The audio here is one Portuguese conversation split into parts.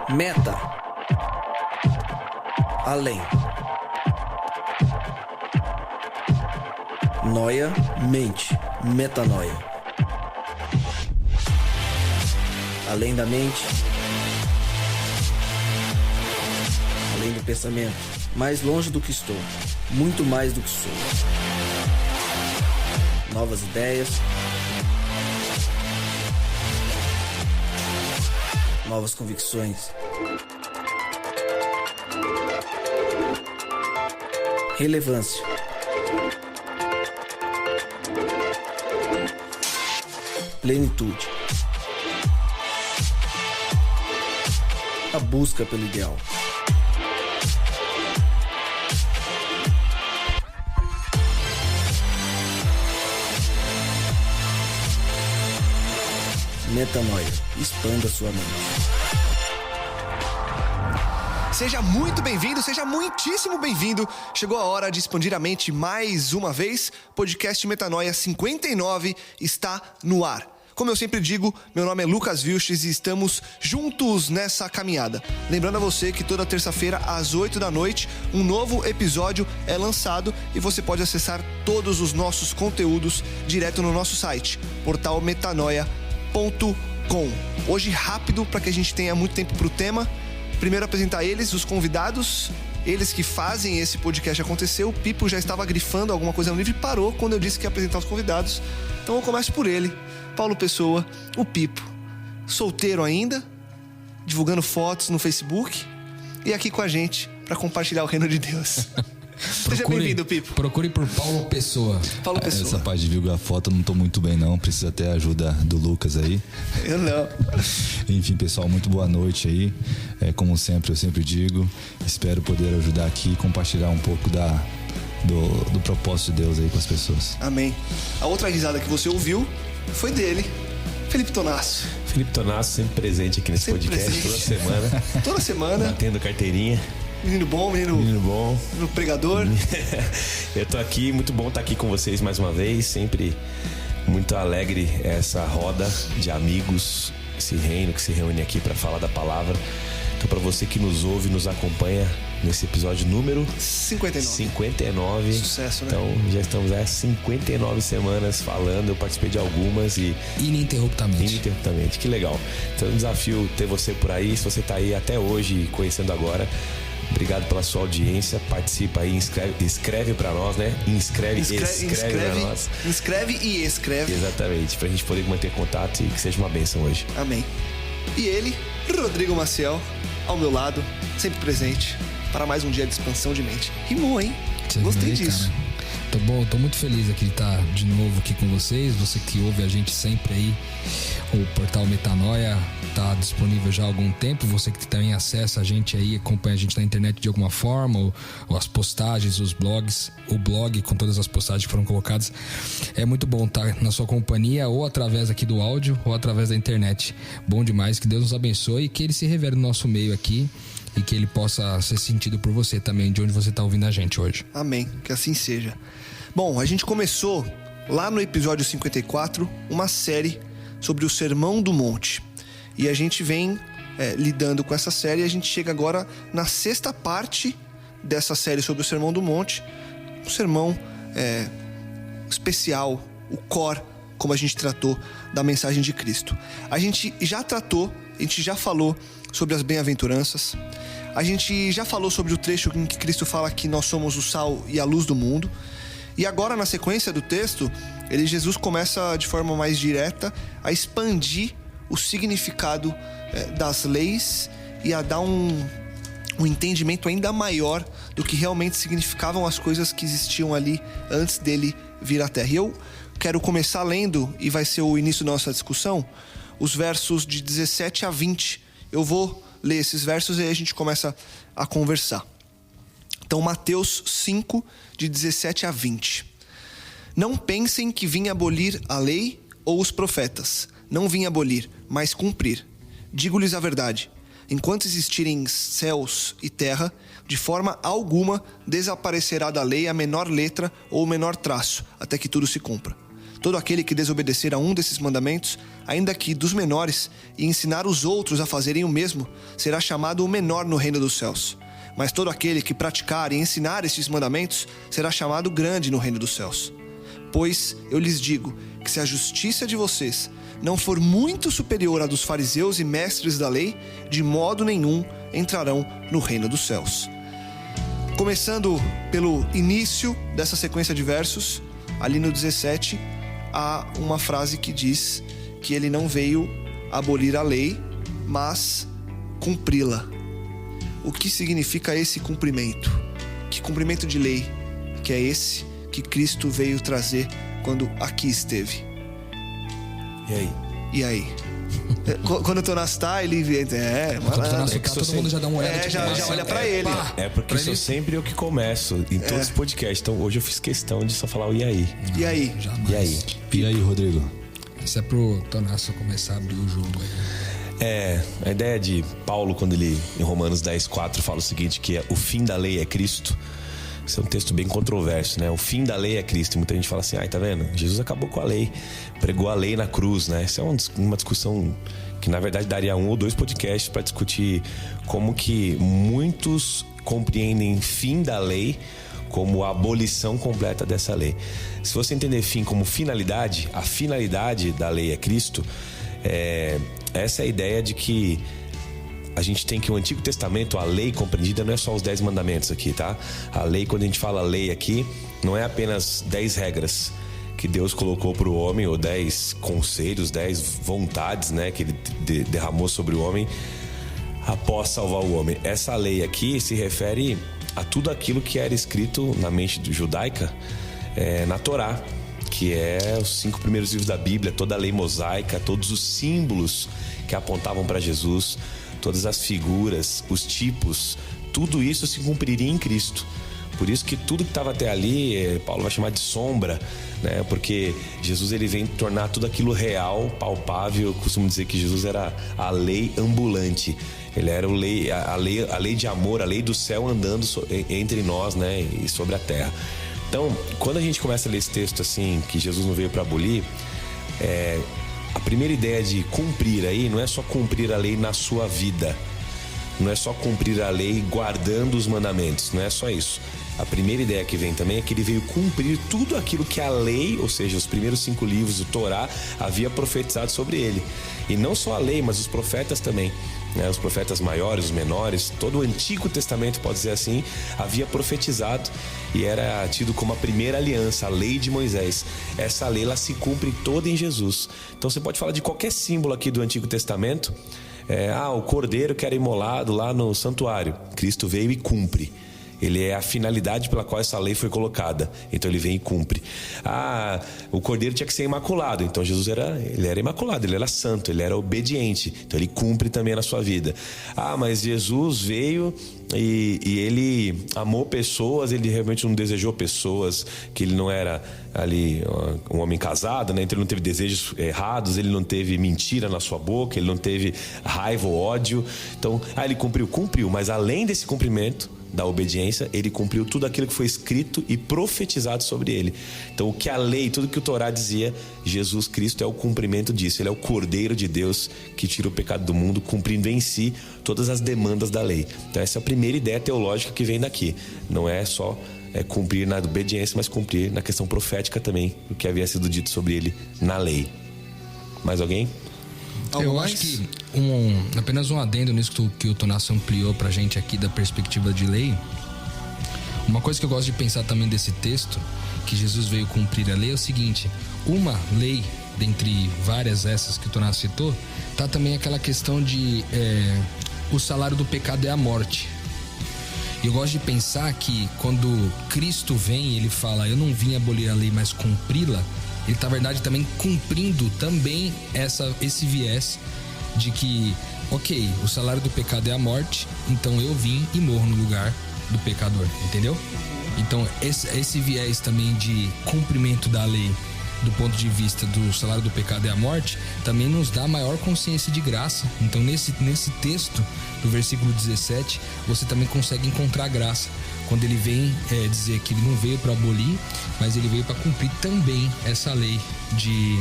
Meta. Além. Noia, mente, metanoia. Além da mente, além do pensamento, mais longe do que estou, muito mais do que sou. Novas ideias, novas convicções. Relevância. Plenitude. A busca pelo ideal. Metanoia. Expanda sua mente. Seja muito bem-vindo, seja muitíssimo bem-vindo. Chegou a hora de expandir a mente mais uma vez. Podcast Metanoia 59 está no ar. Como eu sempre digo, meu nome é Lucas Vilches e estamos juntos nessa caminhada. Lembrando a você que toda terça-feira, às 8 da noite, um novo episódio é lançado e você pode acessar todos os nossos conteúdos direto no nosso site, portalmetanoia.com. Hoje, rápido, para que a gente tenha muito tempo para o tema. Primeiro apresentar eles, os convidados, eles que fazem esse podcast acontecer. O Pipo já estava grifando alguma coisa no livro e parou quando eu disse que ia apresentar os convidados. Então eu começo por ele, Paulo Pessoa, o Pipo. Solteiro ainda, divulgando fotos no Facebook e aqui com a gente para compartilhar o reino de Deus. Seja bem-vindo, Pipo. Procure por Paulo Pessoa. Paulo Pessoa. Essa parte de divulgar foto eu não tô muito bem não, precisa até a ajuda do Lucas aí. Eu não. Enfim, pessoal, muito boa noite aí. Como sempre, eu sempre digo, espero poder ajudar aqui e compartilhar um pouco do propósito de Deus aí com as pessoas. Amém. A outra risada que você ouviu foi dele, Felipe Tonasso. Felipe Tonasso sempre presente aqui nesse Sempre podcast, presente. toda semana. Toda semana. Batendo carteirinha. Menino bom, menino bom. menino pregador. Eu tô aqui, muito bom estar aqui com vocês mais uma vez. Sempre muito alegre essa roda de amigos, esse reino que se reúne aqui para falar da palavra. Então, para você que nos ouve, nos acompanha nesse episódio número 59. Sucesso, né? Então, já estamos há 59 semanas falando. Eu participei de algumas e Ininterruptamente. que legal. Então é um desafio ter você por aí. Se você tá aí até hoje conhecendo agora, obrigado pela sua audiência. Participa aí, escreve pra nós, né? Escreve pra nós. Inscreve e escreve. Exatamente, pra gente poder manter contato e que seja uma bênção hoje. Amém. E ele, Rodrigo Maciel, ao meu lado, sempre presente, para mais um dia de expansão de mente. Rimou, hein? Gostei disso. Cara. Tô muito feliz aqui de estar de novo aqui com vocês. Você que ouve a gente sempre aí, o portal Metanoia tá disponível já há algum tempo. Você que também acessa a gente aí, acompanha a gente na internet de alguma forma, ou as postagens, os blogs, o blog com todas as postagens que foram colocadas. É muito bom estar na sua companhia, ou através aqui do áudio, ou através da internet. Bom demais, que Deus nos abençoe e que Ele se revele no nosso meio aqui e que Ele possa ser sentido por você também, de onde você está ouvindo a gente hoje. Amém, que assim seja. Bom, a gente começou lá no episódio 54 uma série sobre o Sermão do Monte. E a gente vem lidando com essa série e a gente chega agora na sexta parte dessa série sobre o Sermão do Monte. Um sermão especial, o core, como a gente tratou da mensagem de Cristo. A gente já falou sobre as bem-aventuranças. A gente já falou sobre o trecho em que Cristo fala que nós somos o sal e a luz do mundo. E agora, na sequência do texto, Jesus começa de forma mais direta a expandir o significado das leis e a dar um entendimento ainda maior do que realmente significavam as coisas que existiam ali antes dele vir à Terra. E eu quero começar lendo, e vai ser o início da nossa discussão, os versos de 17 a 20. Eu vou ler esses versos e aí a gente começa a conversar. Então, Mateus 5, de 17 a 20. Não pensem que vim abolir a lei ou os profetas. Não vim abolir, mas cumprir. Digo-lhes a verdade. Enquanto existirem céus e terra, de forma alguma desaparecerá da lei a menor letra ou o menor traço, até que tudo se cumpra. Todo aquele que desobedecer a um desses mandamentos, ainda que dos menores, e ensinar os outros a fazerem o mesmo, será chamado o menor no reino dos céus. Mas todo aquele que praticar e ensinar estes mandamentos, será chamado grande no reino dos céus. Pois eu lhes digo que se a justiça de vocês não for muito superior à dos fariseus e mestres da lei, de modo nenhum entrarão no reino dos céus. Começando pelo início dessa sequência de versos, ali no 17, há uma frase que diz que ele não veio abolir a lei, mas cumpri-la. O que significa esse cumprimento? Que cumprimento de lei que é esse que Cristo veio trazer quando aqui esteve? E aí? Quando o Tonás tá, ele vê. Quando o Tonás tá, todo mundo já dá uma olhada. Já olha pra ele. É porque sou sempre eu que começo em todos os podcasts. Então hoje eu fiz questão de só falar o e aí. E aí? Jamais. E aí, Rodrigo? Isso é pro Tonás começar a abrir o jogo aí. A ideia de Paulo, quando ele, em Romanos 10:4, fala o seguinte, que o fim da lei é Cristo. Esse é um texto bem controverso, né? O fim da lei é Cristo. E muita gente fala assim, tá vendo? Jesus acabou com a lei, pregou a lei na cruz, né? Essa é uma discussão que, na verdade, daria 1 ou 2 podcasts para discutir como que muitos compreendem fim da lei como a abolição completa dessa lei. Se você entender fim como finalidade, a finalidade da lei é Cristo, essa é a ideia de que a gente tem que o Antigo Testamento, a lei compreendida, não é só os 10 mandamentos aqui, tá? A lei, quando a gente fala lei aqui, não é apenas 10 regras que Deus colocou para o homem, ou 10 conselhos, 10 vontades, né, que ele derramou sobre o homem após salvar o homem. Essa lei aqui se refere a tudo aquilo que era escrito na mente judaica, na Torá, que é os 5 primeiros livros da Bíblia, toda a lei mosaica, todos os símbolos que apontavam para Jesus, todas as figuras, os tipos, tudo isso se cumpriria em Cristo. Por isso que tudo que estava até ali, Paulo vai chamar de sombra, né? Porque Jesus ele vem tornar tudo aquilo real, palpável. Eu costumo dizer que Jesus era a lei ambulante. Ele era a lei de amor, a lei do céu andando entre nós, né? E sobre a terra. Então, quando a gente começa a ler esse texto assim, que Jesus não veio para abolir, a primeira ideia de cumprir aí não é só cumprir a lei na sua vida, não é só cumprir a lei guardando os mandamentos, não é só isso. A primeira ideia que vem também é que ele veio cumprir tudo aquilo que a lei, ou seja, os primeiros 5 livros do Torá, havia profetizado sobre ele. E não só a lei, mas os profetas também, né? Os profetas maiores, os menores, todo o Antigo Testamento, pode dizer assim, havia profetizado e era tido como a primeira aliança, a lei de Moisés. Essa lei, ela se cumpre toda em Jesus. Então você pode falar de qualquer símbolo aqui do Antigo Testamento, o cordeiro que era imolado lá no santuário, Cristo veio e cumpre. Ele é a finalidade pela qual essa lei foi colocada. Então ele vem e cumpre. O cordeiro tinha que ser imaculado. Então Jesus era imaculado, ele era santo, ele era obediente. Então ele cumpre também na sua vida. Mas Jesus veio e ele amou pessoas, ele realmente não desejou pessoas, que ele não era ali um homem casado, né? Então ele não teve desejos errados, ele não teve mentira na sua boca, ele não teve raiva ou ódio. Então, ele cumpriu, mas além desse cumprimento da obediência, ele cumpriu tudo aquilo que foi escrito e profetizado sobre ele. Então o que a lei, tudo que o Torá dizia, Jesus Cristo é o cumprimento disso. Ele é o Cordeiro de Deus que tira o pecado do mundo, cumprindo em si todas as demandas da lei. Então essa é a primeira ideia teológica que vem daqui. Não é só cumprir na obediência, mas cumprir na questão profética também, o que havia sido dito sobre ele na lei. Mais alguém? Eu acho que apenas um adendo nisso que o Tonás ampliou pra gente aqui da perspectiva de lei. Uma coisa que eu gosto de pensar também desse texto, que Jesus veio cumprir a lei, é o seguinte: uma lei, dentre várias essas que o Tonás citou, tá também aquela questão de o salário do pecado é a morte. E eu gosto de pensar que quando Cristo vem, ele fala, eu não vim abolir a lei, mas cumpri-la. Ele está, na verdade, também cumprindo também esse viés de que, ok, o salário do pecado é a morte, então eu vim e morro no lugar do pecador, entendeu? Então, esse viés também de cumprimento da lei, do ponto de vista do salário do pecado é a morte, também nos dá maior consciência de graça. Então, nesse texto do versículo 17, você também consegue encontrar graça, quando ele vem dizer que ele não veio para abolir, mas ele veio para cumprir também essa lei de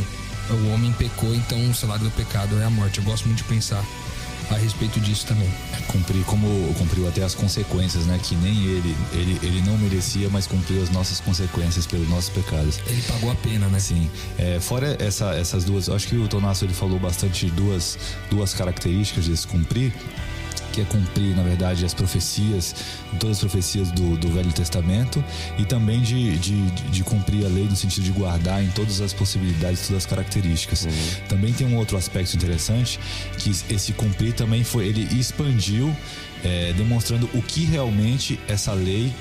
o homem pecou, então o salário do pecado é a morte. Eu gosto muito de pensar a respeito disso também. Cumpriu até as consequências, né? Que nem ele não merecia, mas cumpriu as nossas consequências pelos nossos pecados. Ele pagou a pena, né? Sim. Fora essas duas, acho que o Tonasso ele falou bastante duas características desse cumprir, que é cumprir, na verdade, as profecias, todas as profecias do Velho Testamento, e também de cumprir a lei no sentido de guardar em todas as possibilidades, todas as características. Também tem um outro aspecto interessante, que esse cumprir também ele expandiu, demonstrando o que realmente essa lei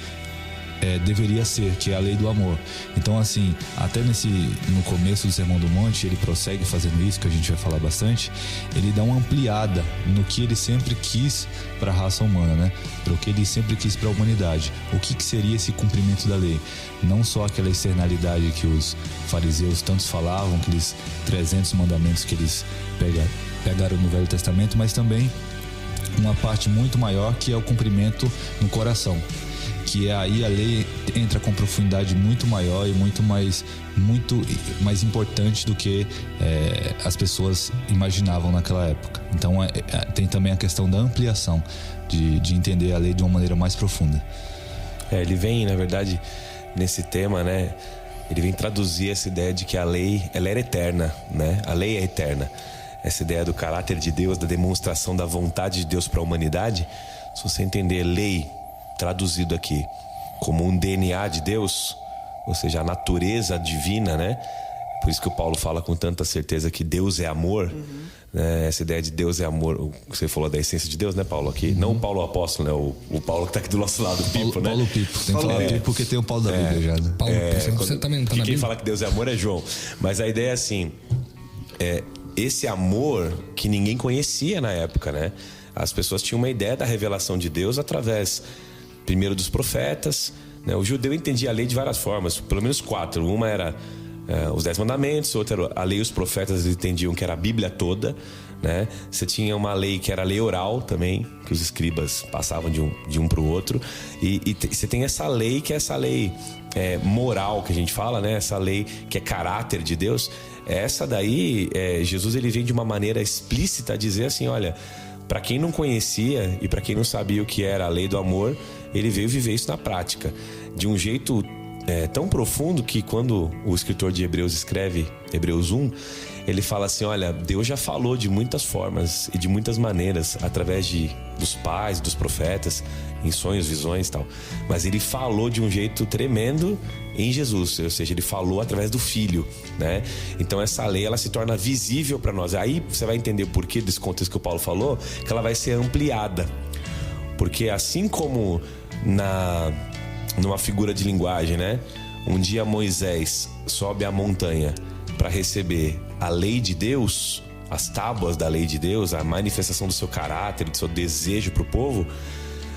deveria ser, que é a lei do amor. Então, assim, até no começo do Sermão do Monte, ele prossegue fazendo isso, que a gente vai falar bastante. Ele dá uma ampliada no que ele sempre quis para a raça humana, né? Para o que ele sempre quis para a humanidade. O que seria esse cumprimento da lei? Não só aquela externalidade que os fariseus tantos falavam, aqueles 300 mandamentos que eles pegaram no Velho Testamento, mas também uma parte muito maior, que é o cumprimento no coração. Que aí a lei entra com profundidade muito maior e muito mais importante do que as pessoas imaginavam naquela época. Então tem também a questão da ampliação, de entender a lei de uma maneira mais profunda. Ele vem, na verdade, nesse tema, né? Ele vem traduzir essa ideia de que a lei, ela era eterna, né? A lei é eterna. Essa ideia do caráter de Deus, da demonstração da vontade de Deus para a humanidade. Se você entender lei traduzido aqui como um DNA de Deus, ou seja, a natureza divina, né? Por isso que o Paulo fala com tanta certeza que Deus é amor, né? Essa ideia de Deus é amor, você falou da essência de Deus, né, Paulo? Aqui, não o Paulo apóstolo, né? O Paulo que tá aqui do nosso lado, o Pipo, né? Paulo Pipo, tem que falar Pipo porque tem o Paulo da Bíblia já, né? Paulo, você também não tá na quem Bíblia? fala que Deus é amor é João. Mas a ideia é assim, esse amor que ninguém conhecia na época, né? As pessoas tinham uma ideia da revelação de Deus através, primeiro, dos profetas, né? O judeu entendia a lei de várias formas, pelo menos 4. Uma era os 10 mandamentos, outra era a lei e os profetas entendiam que era a Bíblia toda, né? Você tinha uma lei que era a lei oral também, que os escribas passavam de um para o outro, e você tem essa lei que é essa lei moral que a gente fala, né? Essa lei que é caráter de Deus. Essa daí, Jesus ele vem de uma maneira explícita a dizer assim, olha, para quem não conhecia e para quem não sabia o que era a lei do amor, ele veio viver isso na prática, de um jeito tão profundo que quando o escritor de Hebreus escreve Hebreus 1, ele fala assim, olha, Deus já falou de muitas formas e de muitas maneiras, através dos pais, dos profetas, em sonhos, visões e tal, mas ele falou de um jeito tremendo em Jesus, ou seja, ele falou através do Filho, né? Então essa lei, ela se torna visível para nós. Aí você vai entender o porquê desse contexto que o Paulo falou, que ela vai ser ampliada, porque assim como numa figura de linguagem, né? Um dia Moisés sobe a montanha para receber a lei de Deus, as tábuas da lei de Deus, a manifestação do seu caráter, do seu desejo para o povo.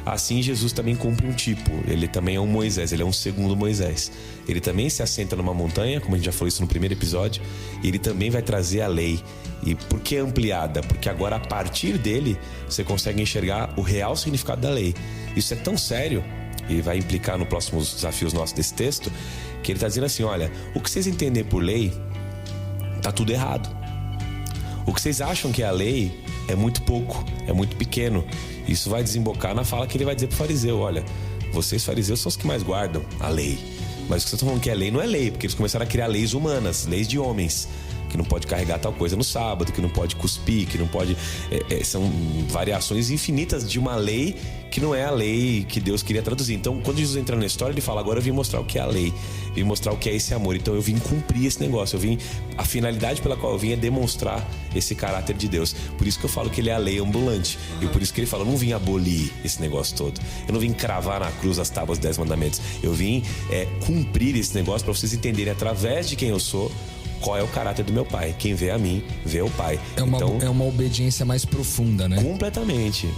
Assim Jesus também cumpre um tipo. Ele também é um Moisés, ele é um segundo Moisés. Ele também se assenta numa montanha, como a gente já falou isso no primeiro episódio, e ele também vai trazer a lei. E por que ampliada? Porque agora, a partir dele, você consegue enxergar o real significado da lei. Isso é tão sério, e vai implicar nos próximos desafios nossos desse texto, que ele está dizendo assim, olha, o que vocês entendem por lei está tudo errado. O que vocês acham que é a lei é muito pouco, é muito pequeno. Isso vai desembocar na fala que ele vai dizer pro fariseu, olha, vocês fariseus são os que mais guardam a lei, mas o que vocês estão falando que é lei não é lei, porque eles começaram a criar leis humanas, leis de homens, que não pode carregar tal coisa no sábado, que não pode cuspir, que não pode... são variações infinitas de uma lei que não é a lei que Deus queria traduzir. Então, quando Jesus entra na história, ele fala, agora eu vim mostrar o que é a lei, vim mostrar o que é esse amor, então eu vim cumprir esse negócio, a finalidade pela qual eu vim é demonstrar esse caráter de Deus. Por isso que eu falo que ele é a lei ambulante, e por isso que ele fala, eu não vim abolir esse negócio todo, eu não vim cravar na cruz as tábuas dos 10 mandamentos, eu vim cumprir esse negócio para vocês entenderem através de quem eu sou, qual é o caráter do meu pai. Quem vê a mim, vê o pai. É uma obediência mais profunda, né? Completamente.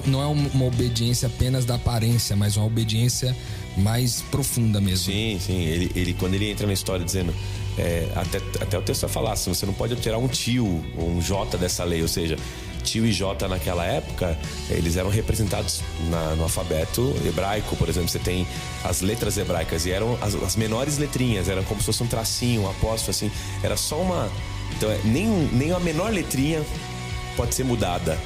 Não é uma obediência apenas da aparência, mas uma obediência mais profunda mesmo. Sim. Ele quando ele entra na história dizendo... até o texto vai falar assim, você não pode alterar um tio ou um J dessa lei, ou seja, tio e J naquela época, eles eram representados no alfabeto hebraico, por exemplo. Você tem as letras hebraicas e eram as menores letrinhas, eram como se fosse um tracinho, um apóstrofo, assim. Era só uma... Então, nem a menor letrinha pode ser mudada.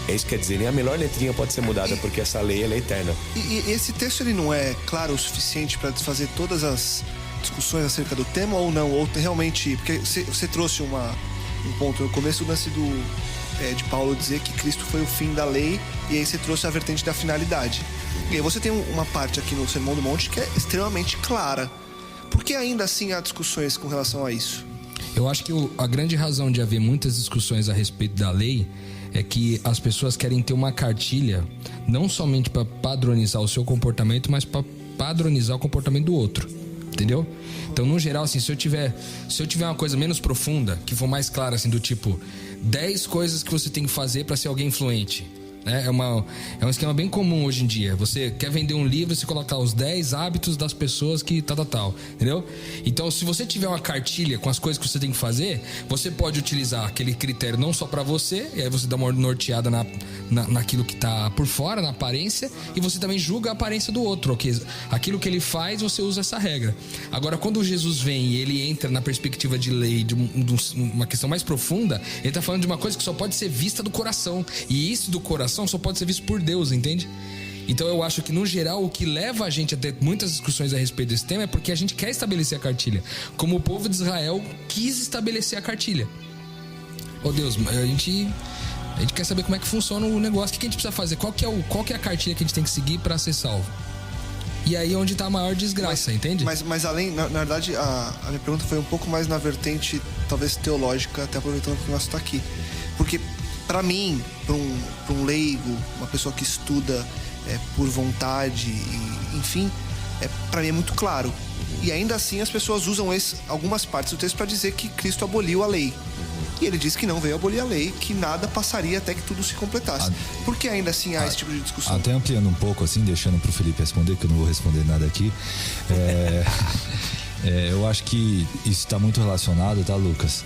É isso que quer dizer, nem a menor letrinha pode ser mudada, porque essa lei ela é eterna. E esse texto ele não é claro o suficiente para desfazer todas as discussões acerca do tema ou não? Ou realmente... Porque você trouxe um ponto no começo, o lance de Paulo dizer que Cristo foi o fim da lei, e aí você trouxe a vertente da finalidade. E aí você tem uma parte aqui no Sermão do Monte que é extremamente clara. Por que ainda assim há discussões com relação a isso? Eu acho que a grande razão de haver muitas discussões a respeito da lei é que as pessoas querem ter uma cartilha não somente para padronizar o seu comportamento, mas para padronizar o comportamento do outro, entendeu? Então, no geral, assim, se eu tiver uma coisa menos profunda, que for mais clara, assim, do tipo 10 coisas que você tem que fazer para ser alguém influente, né? É um esquema bem comum hoje em dia. Você quer vender um livro, você colocar os 10 hábitos das pessoas que tal, entendeu? Então, se você tiver uma cartilha com as coisas que você tem que fazer, você pode utilizar aquele critério não só pra você, e aí você dá uma norteada naquilo que tá por fora, na aparência, e você também julga a aparência do outro, ok? Aquilo que ele faz, você usa essa regra. Agora, quando Jesus vem e ele entra na perspectiva de lei, de uma questão mais profunda, ele tá falando de uma coisa que só pode ser vista do coração, e isso do coração só pode ser visto por Deus, entende? Então eu acho que no geral o que leva a gente a ter muitas discussões a respeito desse tema é porque a gente quer estabelecer a cartilha, como o povo de Israel quis estabelecer a cartilha. Oh Deus, a gente quer saber como é que funciona o negócio, o que a gente precisa fazer, qual que é a cartilha que a gente tem que seguir para ser salvo. E aí é onde tá a maior desgraça, entende? Mas além, na verdade, a minha pergunta foi um pouco mais na vertente, talvez teológica, até aproveitando que o nosso tá aqui. Porque para mim, para um leigo, uma pessoa que estuda por vontade, enfim, para mim é muito claro. E ainda assim as pessoas usam algumas partes do texto para dizer que Cristo aboliu a lei. E ele diz que não veio abolir a lei, que nada passaria até que tudo se completasse. Por que ainda assim há esse tipo de discussão? Até ampliando um pouco, assim, deixando pro Felipe responder, que eu não vou responder nada aqui. Eu acho que isso está muito relacionado, tá, Lucas?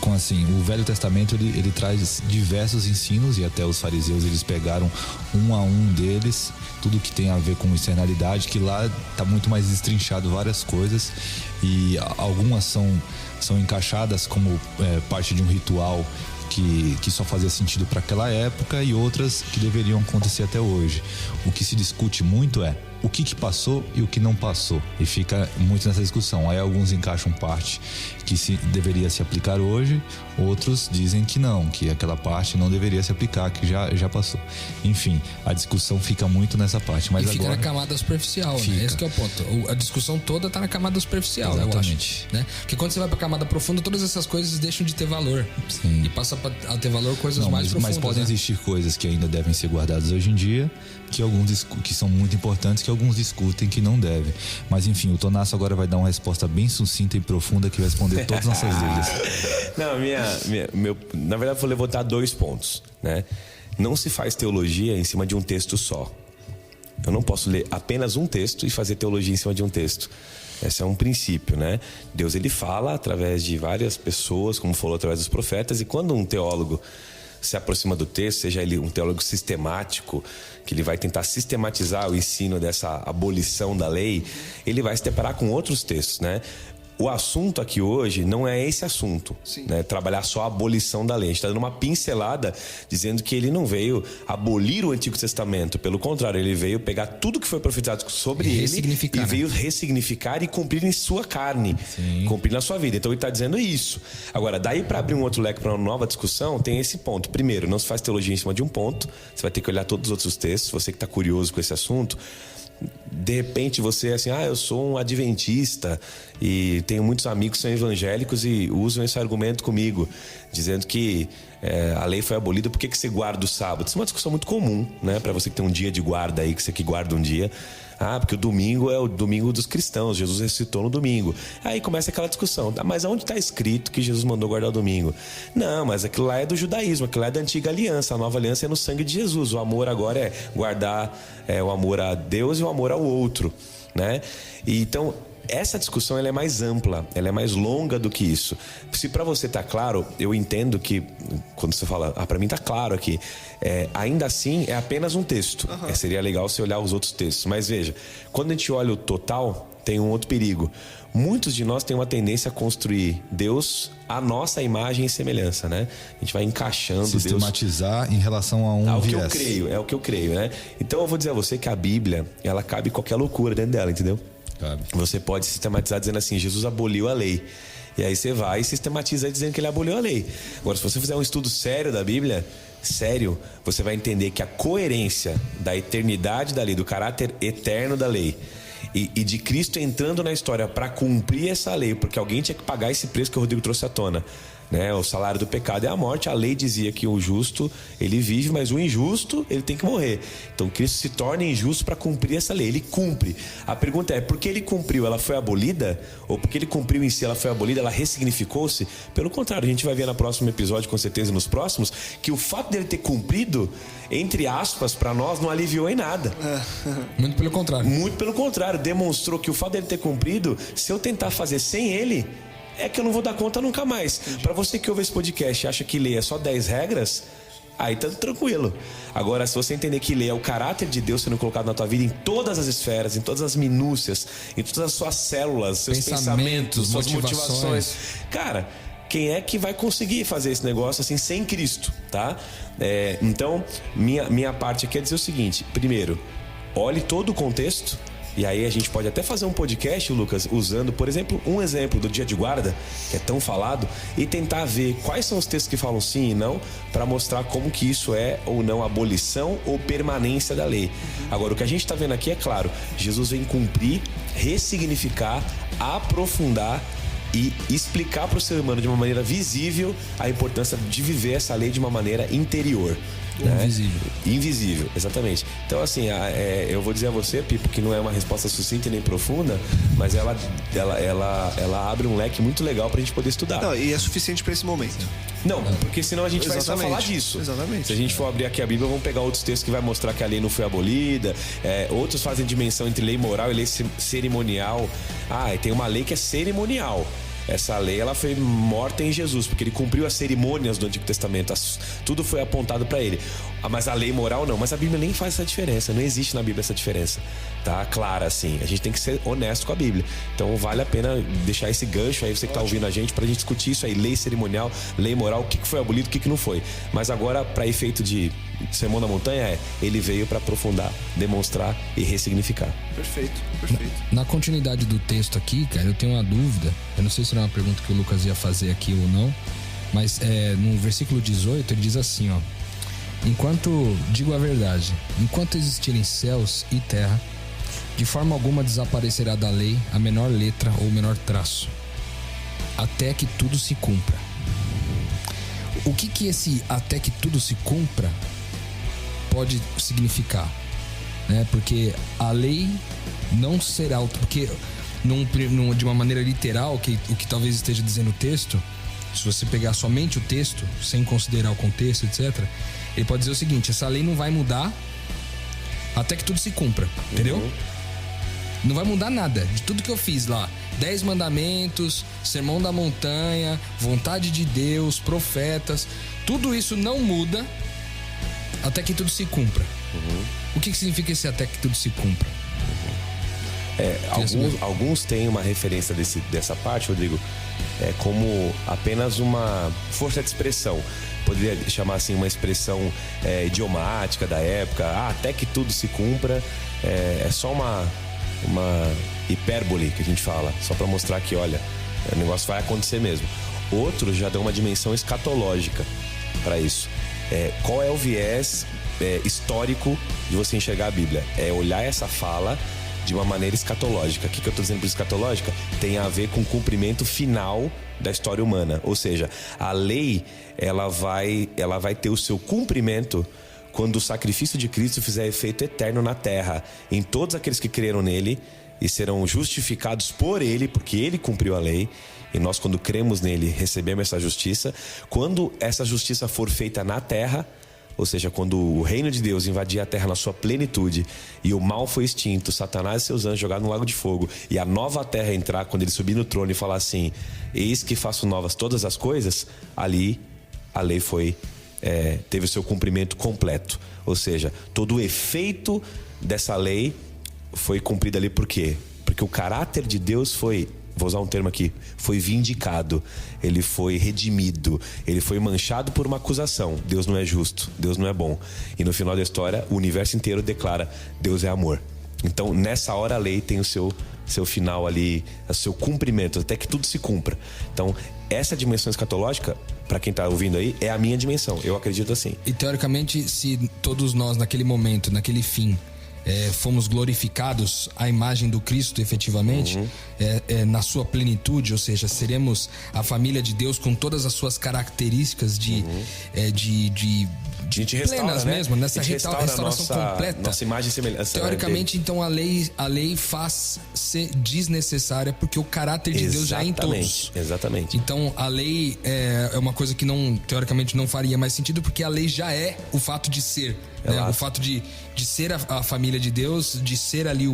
Com assim, o Velho Testamento ele traz diversos ensinos, e até os fariseus eles pegaram um a um deles, tudo que tem a ver com externalidade, que lá está muito mais destrinchado várias coisas, e algumas são encaixadas como parte de um ritual que só fazia sentido para aquela época, e outras que deveriam acontecer até hoje. O que se discute muito é o que passou e o que não passou, e fica muito nessa discussão. Aí alguns encaixam parte que deveria se aplicar hoje, outros dizem que não, que aquela parte não deveria se aplicar, que já passou. Enfim, a discussão fica muito nessa parte. Mas e fica agora, na camada superficial, né? Esse que é o ponto. A discussão toda tá na camada superficial, exatamente. Eu acho, né? Porque quando você vai pra camada profunda, todas essas coisas deixam de ter valor. Sim. E passa a ter valor coisas mais profundas. Mas podem, né? existir coisas que ainda devem ser guardadas hoje em dia, que são muito importantes, que alguns discutem que não devem. Mas enfim, o Tonasso agora vai dar uma resposta bem sucinta e profunda que vai responder todas as nossas dúvidas. Não, na verdade, eu vou levantar 2 pontos, né? Não se faz teologia em cima de um texto só. Eu não posso ler apenas um texto e fazer teologia em cima de um texto. Esse é um princípio, né? Deus, ele fala através de várias pessoas, como falou através dos profetas, e quando um teólogo se aproxima do texto, seja ele um teólogo sistemático, que ele vai tentar sistematizar o ensino dessa abolição da lei, ele vai se deparar com outros textos, né? O assunto aqui hoje não é esse assunto, né? Trabalhar só a abolição da lei. A gente está dando uma pincelada dizendo que ele não veio abolir o Antigo Testamento. Pelo contrário, ele veio pegar tudo que foi profetizado sobre ele e veio ressignificar e cumprir em sua carne. Sim. Cumprir na sua vida. Então ele está dizendo isso. Agora, daí para abrir um outro leque para uma nova discussão, tem esse ponto. Primeiro, não se faz teologia em cima de um ponto. Você vai ter que olhar todos os outros textos. Você que está curioso com esse assunto, de repente você é assim, eu sou um adventista e tenho muitos amigos que são evangélicos e usam esse argumento comigo, dizendo que a lei foi abolida, por que você guarda o sábado? Isso é uma discussão muito comum, né? Para você que tem um dia de guarda aí, que você que guarda um dia. Porque o domingo é o domingo dos cristãos, Jesus ressuscitou no domingo. Aí começa aquela discussão, mas aonde está escrito que Jesus mandou guardar o domingo? Não, mas aquilo lá é do judaísmo, aquilo lá é da antiga aliança, a nova aliança é no sangue de Jesus. O amor agora é guardar o amor a Deus e o amor ao outro, né? E então, essa discussão ela é mais ampla, ela é mais longa do que isso. Se para você tá claro, eu entendo que quando você fala, para mim tá claro aqui, ainda assim é apenas um texto. Seria legal você olhar os outros textos, mas veja, quando a gente olha o total, tem um outro perigo. Muitos de nós têm uma tendência a construir Deus à nossa imagem e semelhança, né? A gente vai encaixando sistematizar Deus em relação a um viés. É o que eu creio, né? Então eu vou dizer a você que a Bíblia, ela cabe qualquer loucura dentro dela, entendeu? Cabe. Você pode sistematizar dizendo assim, Jesus aboliu a lei. E aí você vai e sistematiza dizendo que ele aboliu a lei. Agora, se você fizer um estudo sério da Bíblia, sério, você vai entender que a coerência da eternidade da lei, do caráter eterno da lei, e de Cristo entrando na história para cumprir essa lei, porque alguém tinha que pagar esse preço que o Rodrigo trouxe à tona, né? O salário do pecado é a morte. A lei dizia que o justo ele vive, mas o injusto ele tem que morrer. Então Cristo se torna injusto para cumprir essa lei. Ele cumpre. A pergunta é, por que ele cumpriu? Ela foi abolida? Ou porque ele cumpriu em si, ela foi abolida? Ela ressignificou-se? Pelo contrário, a gente vai ver no próximo episódio, com certeza, e nos próximos, que o fato dele ter cumprido, entre aspas, para nós, não aliviou em nada. Muito pelo contrário. Muito pelo contrário. Demonstrou que o fato dele ter cumprido, se eu tentar fazer sem ele, é que eu não vou dar conta nunca mais. Para você que ouve esse podcast e acha que lei é só 10 regras, aí tá tranquilo. Agora, se você entender que lei é o caráter de Deus sendo colocado na tua vida em todas as esferas, em todas as minúcias, em todas as suas células, seus pensamentos, suas motivações, cara, quem é que vai conseguir fazer esse negócio assim sem Cristo, tá? Então, minha parte aqui é dizer o seguinte: primeiro, olhe todo o contexto. E aí a gente pode até fazer um podcast, Lucas, usando, por exemplo, um exemplo do dia de guarda, que é tão falado, e tentar ver quais são os textos que falam sim e não, para mostrar como que isso é ou não abolição ou permanência da lei. Agora, o que a gente está vendo aqui é claro, Jesus vem cumprir, ressignificar, aprofundar e explicar para o ser humano de uma maneira visível a importância de viver essa lei de uma maneira interior. Invisível, exatamente. Então, assim, eu vou dizer a você, Pipo, que não é uma resposta sucinta e nem profunda, mas ela abre um leque muito legal pra gente poder estudar. Não, e é suficiente pra esse momento. Não, porque senão a gente vai só falar disso. Exatamente. Se a gente for abrir aqui a Bíblia, vamos pegar outros textos que vai mostrar que a lei não foi abolida. Outros fazem dimensão entre lei moral e lei cerimonial. E tem uma lei que é cerimonial. Essa lei ela foi morta em Jesus, porque ele cumpriu as cerimônias do Antigo Testamento, tudo foi apontado para ele. Mas a lei moral não, mas a Bíblia nem faz essa diferença, não existe na Bíblia essa diferença, tá? Clara assim, a gente tem que ser honesto com a Bíblia. Então vale a pena deixar esse gancho aí, você que tá ouvindo a gente, pra gente discutir isso aí, lei cerimonial, lei moral, o que foi abolido, o que não foi. Mas agora, para efeito de Sermão da Montanha, ele veio para aprofundar, demonstrar e ressignificar. Perfeito. Na continuidade do texto aqui, cara, eu tenho uma dúvida. Eu não sei se era uma pergunta que o Lucas ia fazer aqui ou não, mas no versículo 18 ele diz assim, ó: digo a verdade, enquanto existirem céus e terra, de forma alguma desaparecerá da lei a menor letra ou o menor traço, até que tudo se cumpra. O que esse até que tudo se cumpra pode significar, né? Porque a lei não será, porque de uma maneira literal, o que talvez esteja dizendo o texto, se você pegar somente o texto, sem considerar o contexto, etc., ele pode dizer o seguinte: essa lei não vai mudar até que tudo se cumpra, entendeu? Não vai mudar nada de tudo que eu fiz lá. 10 mandamentos, Sermão da Montanha, vontade de Deus, profetas, tudo isso não muda até que tudo se cumpra. O que significa esse até que tudo se cumpra? Alguns têm uma referência dessa parte, Rodrigo, como apenas uma força de expressão. Poderia chamar assim uma expressão idiomática da época. Até que tudo se cumpra. É só uma hipérbole que a gente fala, só para mostrar que, olha, o negócio vai acontecer mesmo. Outros já dão uma dimensão escatológica para isso. Qual é o viés histórico de você enxergar a Bíblia? É olhar essa fala de uma maneira escatológica. O que eu estou dizendo por escatológica? Tem a ver com o cumprimento final da história humana. Ou seja, a lei ela vai ter o seu cumprimento quando o sacrifício de Cristo fizer efeito eterno na terra, em todos aqueles que creram nele e serão justificados por ele, porque ele cumpriu a lei. E nós, quando cremos nele, recebemos essa justiça. Quando essa justiça for feita na terra, ou seja, quando o reino de Deus invadia a terra na sua plenitude e o mal foi extinto, Satanás e seus anjos jogados no lago de fogo, e a nova terra entrar, quando ele subir no trono e falar assim: eis que faço novas todas as coisas, ali a lei teve o seu cumprimento completo. Ou seja, todo o efeito dessa lei foi cumprido ali. Por quê? Porque o caráter de Deus foi, vou usar um termo aqui, foi vindicado, ele foi redimido, ele foi manchado por uma acusação. Deus não é justo, Deus não é bom. E no final da história, o universo inteiro declara: Deus é amor. Então, nessa hora, a lei tem o seu final ali, o seu cumprimento, até que tudo se cumpra. Então, essa dimensão escatológica, para quem está ouvindo aí, é a minha dimensão. Eu acredito assim. E teoricamente, se todos nós, naquele momento, naquele fim, fomos glorificados à imagem do Cristo efetivamente, na sua plenitude, ou seja, seremos a família de Deus com todas as suas características de plenas, né? Mesmo, nessa restauração completa. Nossa imagem e semelhança. Teoricamente, então, a lei faz ser desnecessária porque o caráter de Deus já é em todos. Exatamente. Então, a lei é uma coisa que teoricamente não faria mais sentido, porque a lei já é o fato de ser. Né? O fato de ser a família de Deus, de ser ali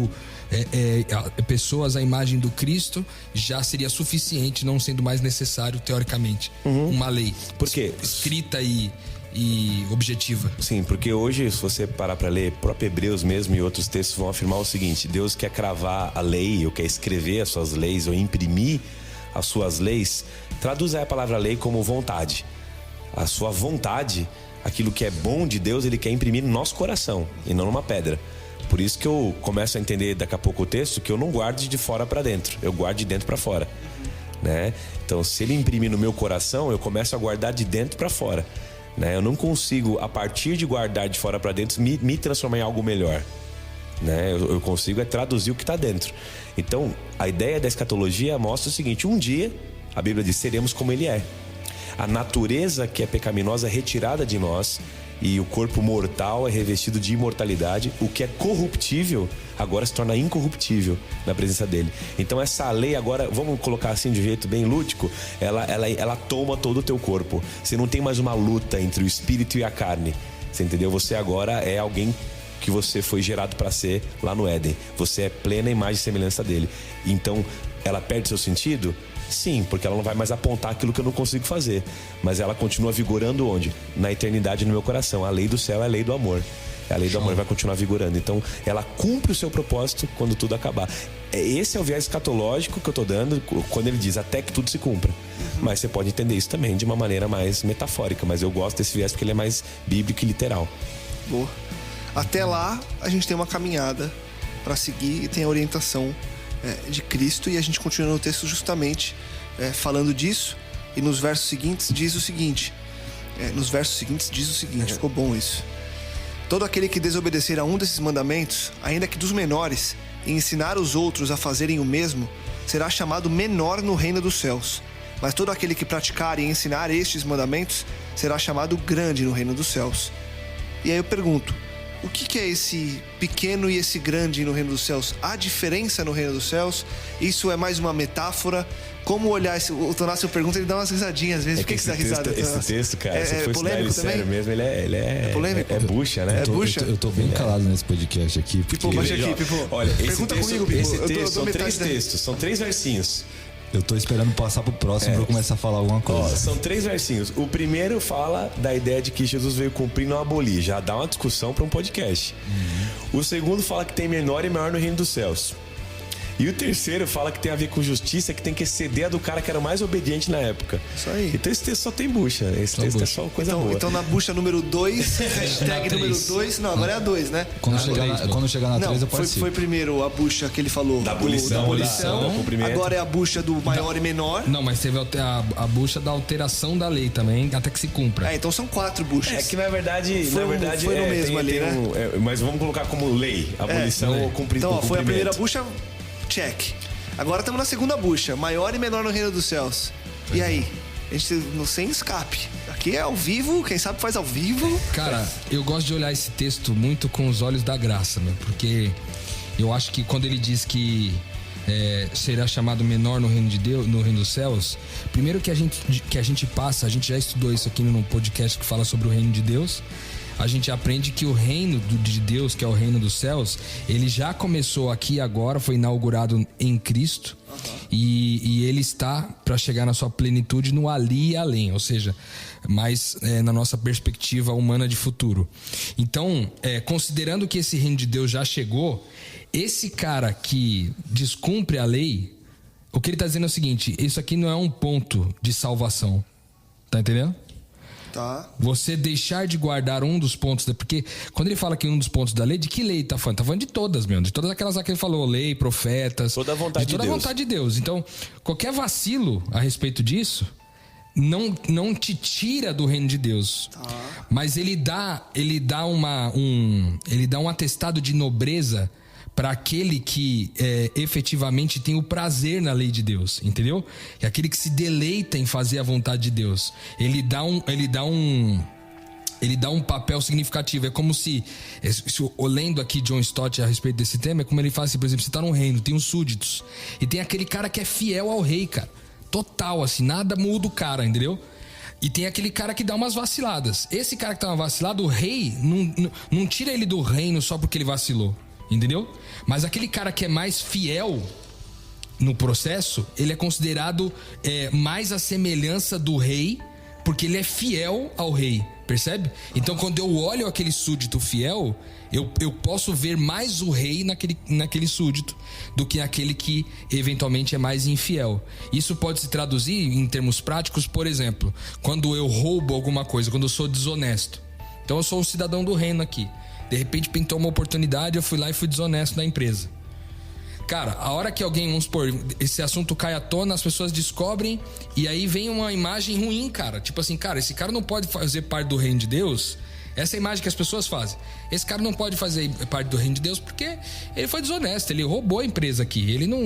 pessoas à imagem do Cristo, já seria suficiente, não sendo mais necessário, teoricamente, uma lei. Por quê? Escrita e objetiva. Sim, porque hoje, se você parar para ler, próprio Hebreus mesmo e outros textos vão afirmar o seguinte: Deus quer cravar a lei, ou quer escrever as suas leis, ou imprimir as suas leis. Traduz a palavra lei como vontade. A sua vontade, aquilo que é bom de Deus, ele quer imprimir no nosso coração e não numa pedra. Por isso que eu começo a entender daqui a pouco o texto, que eu não guardo de fora para dentro, eu guardo de dentro para fora, né? Então, se ele imprimir no meu coração, eu começo a guardar de dentro para fora, né? Eu não consigo, a partir de guardar de fora para dentro, me transformar em algo melhor, né? Eu consigo traduzir o que está dentro. Então, a ideia da escatologia mostra o seguinte: um dia, a Bíblia diz, seremos como ele é. A natureza que é pecaminosa é retirada de nós e o corpo mortal é revestido de imortalidade. O que é corruptível agora se torna incorruptível na presença dele. Então essa lei agora, vamos colocar assim de um jeito bem lúdico, ela toma todo o teu corpo. Você não tem mais uma luta entre o espírito e a carne. Você entendeu? Você agora é alguém que você foi gerado para ser lá no Éden. Você é plena imagem e semelhança dele. Então ela perde seu sentido? Sim, porque ela não vai mais apontar aquilo que eu não consigo fazer. Mas ela continua vigorando onde? Na eternidade, no meu coração. A lei do céu é a lei do amor. A lei do amor vai continuar vigorando. Então, ela cumpre o seu propósito quando tudo acabar. Esse é o viés escatológico que eu estou dando quando ele diz até que tudo se cumpra. Mas você pode entender isso também de uma maneira mais metafórica. Mas eu gosto desse viés porque ele é mais bíblico e literal. Boa. Até lá, a gente tem uma caminhada para seguir e tem a orientação de Cristo, e a gente continua no texto justamente falando disso. E nos versos seguintes diz o seguinte: ficou bom isso. Todo aquele que desobedecer a um desses mandamentos, ainda que dos menores, e ensinar os outros a fazerem o mesmo, será chamado menor no reino dos céus. Mas todo aquele que praticar e ensinar estes mandamentos será chamado grande no reino dos céus. E aí eu pergunto: o que é esse pequeno e esse grande no reino dos céus? Há diferença no reino dos céus? Isso é mais uma metáfora? Como olhar esse... O Tonácio pergunta, ele dá umas risadinhas às vezes. Por que você dá risada? Esse texto, cara, se for estudar ele sério mesmo, ele é polêmico? É bucha, né? Eu tô bem calado nesse podcast aqui. Pipo, baixa aqui, Pipo. Olha, pergunta comigo, Pipo. Esse texto são 3 textos, são 3 versinhos. Eu tô esperando passar pro próximo pra eu começar a falar alguma coisa. São 3 versinhos. O primeiro fala da ideia de que Jesus veio cumprir e não abolir. Já dá uma discussão para um podcast. O segundo fala que tem menor e maior no reino dos céus. E o terceiro fala que tem a ver com justiça, que tem que exceder a do cara que era o mais obediente na época. Isso aí. Então esse texto só tem bucha. Esse texto é só coisa boa. Então na bucha número 2, hashtag número 2. Não, agora é a 2, né? Quando chegar na 3 eu participo. Foi primeiro a bucha que ele falou. Da abolição. Agora é a bucha do maior e menor. Não, mas teve a bucha da alteração da lei também, até que se cumpra. Então são 4 buchas. É que na verdade foi no mesmo ali, né? Mas vamos colocar como lei. Abolição ou cumprimento. Então, foi a primeira bucha. Check. Agora estamos na segunda bucha, maior e menor no reino dos céus. E aí? A gente sem escape. Aqui é ao vivo, quem sabe faz ao vivo. Cara, eu gosto de olhar esse texto muito com os olhos da graça, né? Porque eu acho que quando ele diz que será chamado menor no reino de Deus, no reino dos céus, primeiro que a gente passa, a gente já estudou isso aqui num podcast que fala sobre o reino de Deus. a gente aprende que o reino de Deus, que é o reino dos céus, ele já começou aqui agora, foi inaugurado em Cristo. E ele está para chegar na sua plenitude no ali e além, ou seja, mais na nossa perspectiva humana de futuro. Então, considerando que esse reino de Deus já chegou, esse cara que descumpre a lei, o que ele está dizendo é o seguinte: isso aqui não é um ponto de salvação, tá entendendo? Tá. Você deixar de guardar um dos pontos porque quando ele fala que um dos pontos da lei, de que lei tá falando? Tá falando de todas mesmo, de todas aquelas que ele falou, lei, profetas, toda a vontade de toda de a Deus. vontade de Deus. Então, qualquer vacilo a respeito disso não te tira do reino de Deus. Tá. Mas ele dá um atestado de nobreza para aquele que efetivamente tem o prazer na lei de Deus, entendeu? É aquele que se deleita em fazer a vontade de Deus. Ele dá um papel significativo. É como se lendo aqui John Stott a respeito desse tema, é como ele fala assim, por exemplo, você tá num reino, tem os súditos, e tem aquele cara que é fiel ao rei, cara. Total, assim, nada muda o cara, entendeu? E tem aquele cara que dá umas vaciladas. Esse cara que dá uma vacilada, o rei não tira ele do reino só porque ele vacilou, entendeu? Mas aquele cara que é mais fiel no processo, ele é considerado mais a semelhança do rei, porque ele é fiel ao rei, percebe? Então quando eu olho aquele súdito fiel, eu posso ver mais o rei naquele súdito do que aquele que eventualmente é mais infiel. Isso pode se traduzir em termos práticos, por exemplo, quando eu roubo alguma coisa, quando eu sou desonesto. Então eu sou um cidadão do reino aqui. De repente pintou uma oportunidade, eu fui lá e fui desonesto na empresa. Cara, a hora que alguém, vamos supor, esse assunto cai à tona, as pessoas descobrem e aí vem uma imagem ruim, cara. Tipo assim, cara, esse cara não pode fazer parte do reino de Deus. Essa é a imagem que as pessoas fazem. Esse cara não pode fazer parte do reino de Deus porque ele foi desonesto, ele roubou a empresa aqui. Ele não,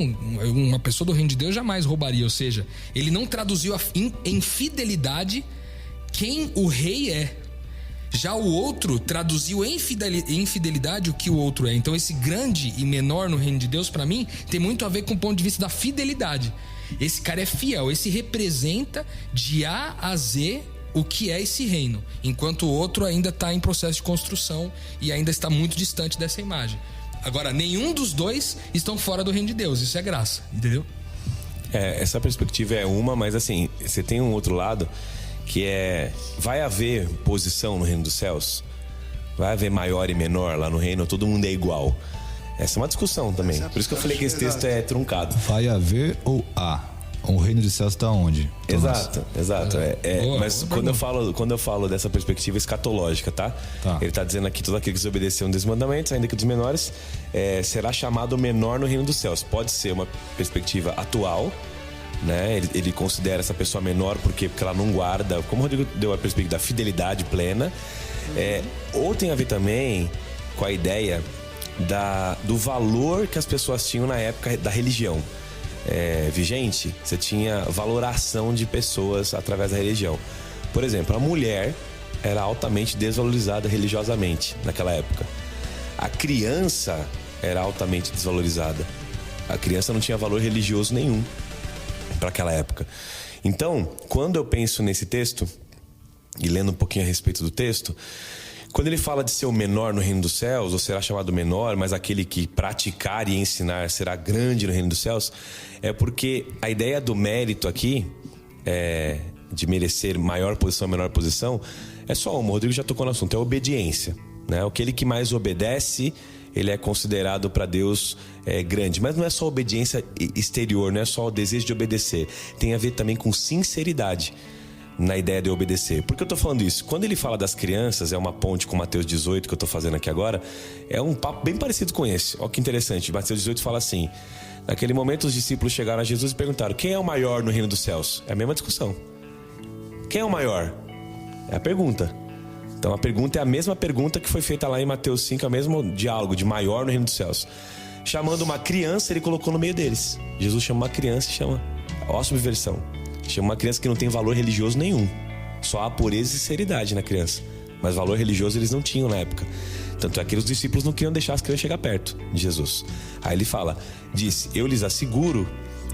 uma pessoa do reino de Deus jamais roubaria, ou seja, ele não traduziu em fidelidade quem o rei é. Já o outro traduziu em fidelidade o que o outro é. Então esse grande e menor no reino de Deus, para mim, tem muito a ver com o ponto de vista da fidelidade. Esse cara é fiel, esse representa de A a Z o que é esse reino, enquanto o outro ainda está em processo de construção e ainda está muito distante dessa imagem. Agora, nenhum dos dois estão fora do reino de Deus, isso é graça, entendeu? Essa perspectiva é uma, mas assim, você tem um outro lado que vai haver posição no reino dos céus? Vai haver maior e menor lá no reino? Todo mundo é igual? Essa é uma discussão também. Por isso que eu falei que esse texto é truncado. Vai haver ou há? O reino dos céus está onde? Exato. Boa, mas quando eu falo dessa perspectiva escatológica, tá? Ele está dizendo aqui: todo aquele que desobedecer um dos mandamentos, ainda que dos menores, será chamado menor no reino dos céus. Pode ser uma perspectiva atual, né? Ele considera essa pessoa menor porque ela não guarda, como o Rodrigo deu a perspectiva da fidelidade plena. Ou tem a ver também com a ideia do valor que as pessoas tinham na época da religião vigente. Você tinha valoração de pessoas através da religião. Por exemplo, a mulher era altamente desvalorizada religiosamente naquela época. A criança era altamente desvalorizada. A criança não tinha valor religioso nenhum para aquela época. Então, quando eu penso nesse texto e lendo um pouquinho a respeito do texto, quando ele fala de ser o menor no reino dos céus, ou será chamado menor, mas aquele que praticar e ensinar será grande no reino dos céus, é porque a ideia do mérito aqui, de merecer maior posição, menor posição, é só uma. O Rodrigo já tocou no assunto, é obediência, né? Aquele que mais obedece, ele é considerado para Deus grande. Mas não é só obediência exterior, não é só o desejo de obedecer. Tem a ver também com sinceridade na ideia de obedecer. Por que eu tô falando isso? Quando ele fala das crianças, é uma ponte com Mateus 18 que eu tô fazendo aqui agora, é um papo bem parecido com esse. Olha que interessante, Mateus 18 fala assim: naquele momento os discípulos chegaram a Jesus e perguntaram: quem é o maior no reino dos céus? É a mesma discussão. Quem é o maior? É a pergunta. Então a pergunta é a mesma pergunta que foi feita lá em Mateus 5, é o mesmo diálogo de maior no reino dos céus. Chamando uma criança, ele colocou no meio deles. Jesus chama uma criança e chama, ó a subversão, chama uma criança que não tem valor religioso nenhum. Só há pureza e sinceridade na criança. Mas valor religioso eles não tinham na época. Tanto é que os discípulos não queriam deixar as crianças chegar perto de Jesus. Aí ele disse: eu lhes asseguro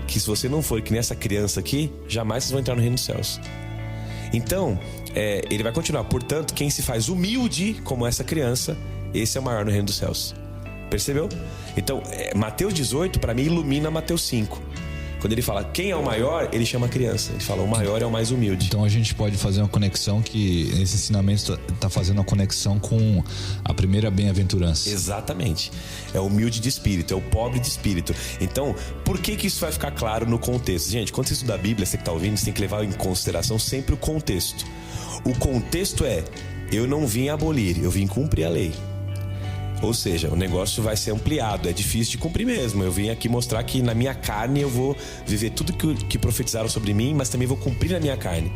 que se você não for que nem essa criança aqui, jamais vocês vão entrar no reino dos céus. Então, ele vai continuar. Portanto, quem se faz humilde como essa criança, esse é o maior no reino dos céus. Percebeu? Então, Mateus 18, para mim, ilumina Mateus 5. Quando ele fala quem é o maior, ele chama a criança. Ele fala o maior é o mais humilde. Então a gente pode fazer uma conexão que esse ensinamento está fazendo uma conexão com a primeira bem-aventurança. Exatamente. É o humilde de espírito, é o pobre de espírito. Então, por que isso vai ficar claro no contexto? Gente, quando você estuda a Bíblia, você que está ouvindo, você tem que levar em consideração sempre o contexto. O contexto é, eu não vim abolir, eu vim cumprir a lei. Ou seja, o negócio vai ser ampliado, é difícil de cumprir mesmo. Eu vim aqui mostrar que na minha carne eu vou viver tudo que profetizaram sobre mim, mas também vou cumprir na minha carne.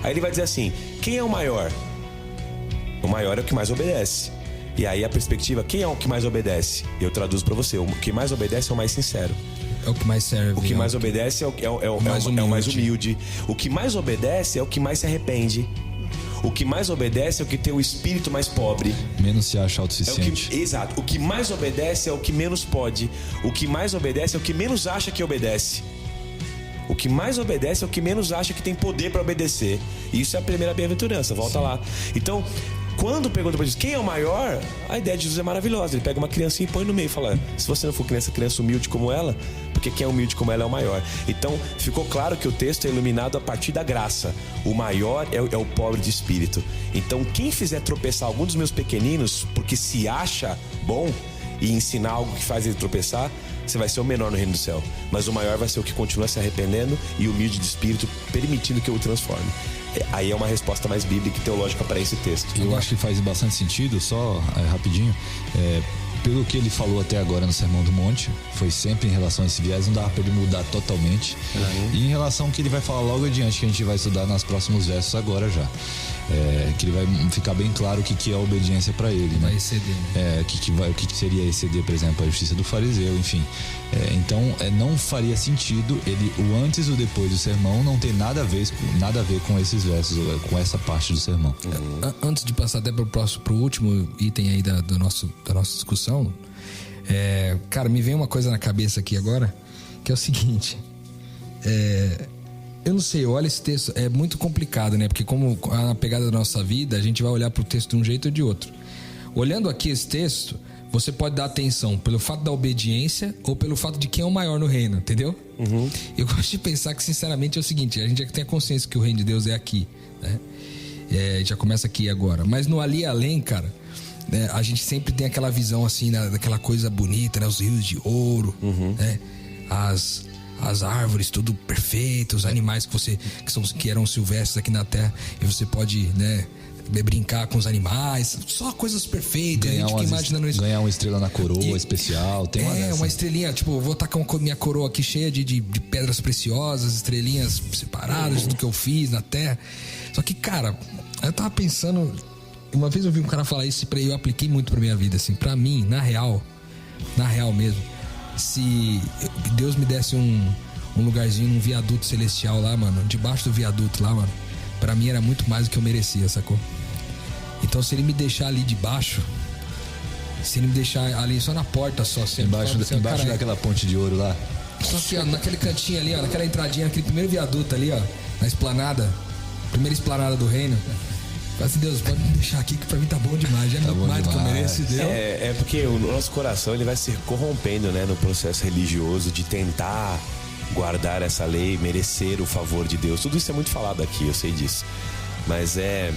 Aí ele vai dizer assim, quem é o maior? O maior é o que mais obedece. E aí a perspectiva, quem é o que mais obedece? Eu traduzo pra você, o que mais obedece é o mais sincero. É o que mais serve. O que mais obedece é o mais humilde. O que mais obedece é o que mais se arrepende. O que mais obedece é o que tem o espírito mais pobre. Menos se acha autossuficiente. Exato. O que mais obedece é o que menos pode. O que mais obedece é o que menos acha que obedece. O que mais obedece é o que menos acha que tem poder para obedecer. Isso é a primeira bem-aventurança. Volta lá. Então, quando pergunta para Jesus quem é o maior, a ideia de Jesus é maravilhosa. Ele pega uma criancinha e põe no meio e fala, se você não for criança humilde como ela, porque quem é humilde como ela é o maior. Então ficou claro que o texto é iluminado a partir da graça. O maior é o pobre de espírito. Então quem fizer tropeçar algum dos meus pequeninos porque se acha bom e ensinar algo que faz ele tropeçar, você vai ser o menor no reino do céu. Mas o maior vai ser o que continua se arrependendo e humilde de espírito, permitindo que eu o transforme. Aí é uma resposta mais bíblica e teológica para esse texto. Eu acho que faz bastante sentido, só rapidinho, pelo que ele falou até agora no Sermão do Monte, foi sempre em relação a esse viés, não dava para ele mudar totalmente. E em relação ao que ele vai falar logo adiante, que a gente vai estudar nos próximos versos agora já. Que ele vai ficar bem claro o que é a obediência para ele, né? Vai exceder. O que seria exceder, por exemplo, a justiça do fariseu, enfim. Então, não faria sentido o antes e o depois do sermão não ter nada a ver com esses versos, com essa parte do sermão. Antes de passar até pro último item aí da nossa discussão, cara, me vem uma coisa na cabeça aqui agora, que é o seguinte. Eu não sei, olha esse texto, é muito complicado, né? Porque como na pegada da nossa vida, a gente vai olhar pro texto de um jeito ou de outro. Olhando aqui esse texto, você pode dar atenção pelo fato da obediência ou pelo fato de quem é o maior no reino, entendeu? Eu gosto de pensar que, sinceramente, é o seguinte, a gente já tem a consciência que o reino de Deus é aqui, né? Já começa aqui agora. Mas no ali e além, cara, a gente sempre tem aquela visão assim, daquela coisa bonita, né? Os rios de ouro, né? As árvores, tudo perfeito, os animais que eram silvestres aqui na terra, e você pode, né, brincar com os animais, só coisas perfeitas. A gente fica imaginando isso. Ganhar uma estrela na coroa especial, tem uma estrelinha, tipo, vou tacar minha coroa aqui cheia de pedras preciosas, estrelinhas separadas do que eu fiz na terra. Só que, cara, eu tava pensando, uma vez eu vi um cara falar isso e eu apliquei muito pra minha vida, assim, pra mim, na real mesmo. Se Deus me desse um lugarzinho num viaduto celestial lá, mano, debaixo do viaduto lá, mano, pra mim era muito mais do que eu merecia, sacou? Então se ele me deixar ali debaixo, se ele me deixar ali só na porta só, assim, embaixo daquela ponte de ouro lá, só aqui, ó, naquele cantinho ali, ó, naquela entradinha, naquele primeiro viaduto ali, ó, na esplanada, primeira esplanada do reino. Mas Deus, pode me deixar aqui que pra mim tá bom demais. Já é muito mais do que eu mereço, Deus. É porque o nosso coração ele vai se corrompendo, né, no processo religioso de tentar guardar essa lei, merecer o favor de Deus. Tudo isso é muito falado aqui, eu sei disso. Mas é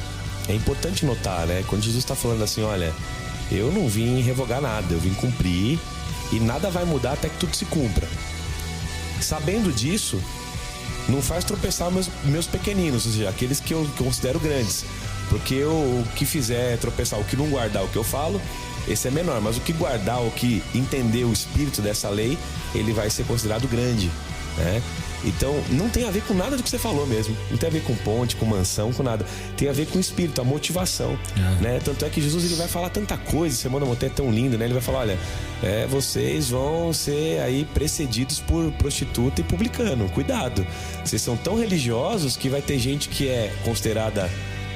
importante notar, né, quando Jesus está falando assim, olha, eu não vim revogar nada, eu vim cumprir e nada vai mudar até que tudo se cumpra. Sabendo disso, não faz tropeçar meus pequeninos, ou seja, aqueles que eu considero grandes. Porque o que fizer tropeçar, o que não guardar o que eu falo, esse é menor. Mas o que guardar, o que entender o espírito dessa lei, ele vai ser considerado grande, né? Então, não tem a ver com nada do que você falou mesmo. Não tem a ver com ponte, com mansão, com nada. Tem a ver com o espírito, a motivação, né? Tanto é que Jesus ele vai falar tanta coisa, Semana Montanha é tão linda, né? Ele vai falar, olha, vocês vão ser aí precedidos por prostituta e publicano. Cuidado. Vocês são tão religiosos que vai ter gente que é considerada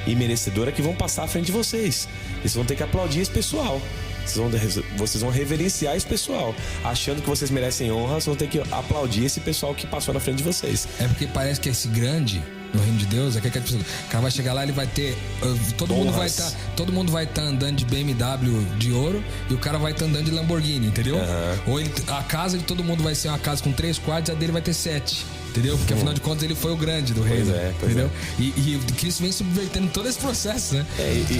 imerecedora que vão passar à frente de vocês. Vocês vão ter que aplaudir esse pessoal. Vocês vão reverenciar esse pessoal. Achando que vocês merecem honra, vocês vão ter que aplaudir esse pessoal que passou na frente de vocês. É porque parece que esse grande no reino de Deus é que o cara vai chegar lá, ele vai ter todo mundo vai estar andando de BMW de ouro e o cara vai estar andando de Lamborghini, entendeu? Ou a casa de todo mundo vai ser uma casa com 3 quartos e a dele vai ter 7, entendeu? Porque afinal de contas ele foi o grande do reino, entendeu? E o Cristo vem subvertendo todo esse processo, né?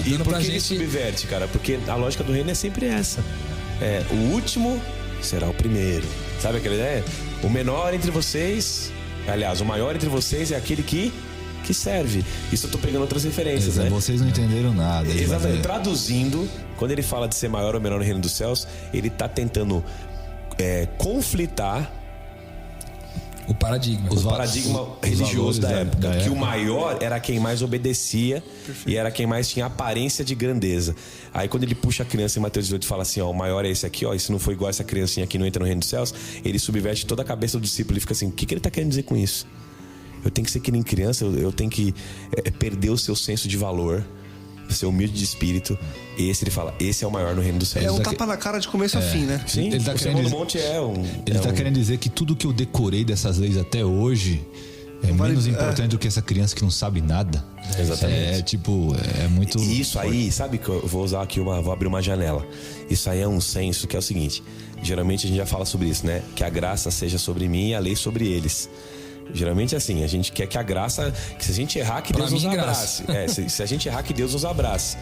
E por que ele subverte, cara? Porque a lógica do reino é sempre essa. O último será o primeiro. Sabe aquela ideia? O menor entre vocês... Aliás, o maior entre vocês é aquele que serve. Isso eu tô pegando outras referências, né? Vocês não entenderam nada. Exatamente. Traduzindo, quando ele fala de ser maior ou menor no reino dos céus, ele tá tentando conflitar o paradigma religioso da época. Que o maior era quem mais obedecia. Perfeito. E era quem mais tinha aparência de grandeza. Aí quando ele puxa a criança em Mateus 18 e fala assim, ó, o maior é esse aqui, ó, e se não for igual essa criancinha aqui, não entra no reino dos céus, ele subverte toda a cabeça do discípulo e fica assim, o que ele tá querendo dizer com isso? Eu tenho que ser que nem criança, eu tenho que perder o seu senso de valor, ser humilde de espírito. Esse ele fala, esse é o maior no reino dos céus. É um tapa na cara de começo a fim, né? Sim, o Sermão do Monte Ele tá querendo dizer que tudo que eu decorei dessas leis até hoje é menos importante do que essa criança que não sabe nada. Exatamente. É muito... Isso aí, sabe que eu vou usar aqui vou abrir uma janela. Isso aí é um senso que é o seguinte, geralmente a gente já fala sobre isso, né? Que a graça seja sobre mim e a lei sobre eles. Geralmente é assim, a gente quer que a graça, que se a gente errar, que Deus nos abrace. Se a gente errar, que Deus nos abrace.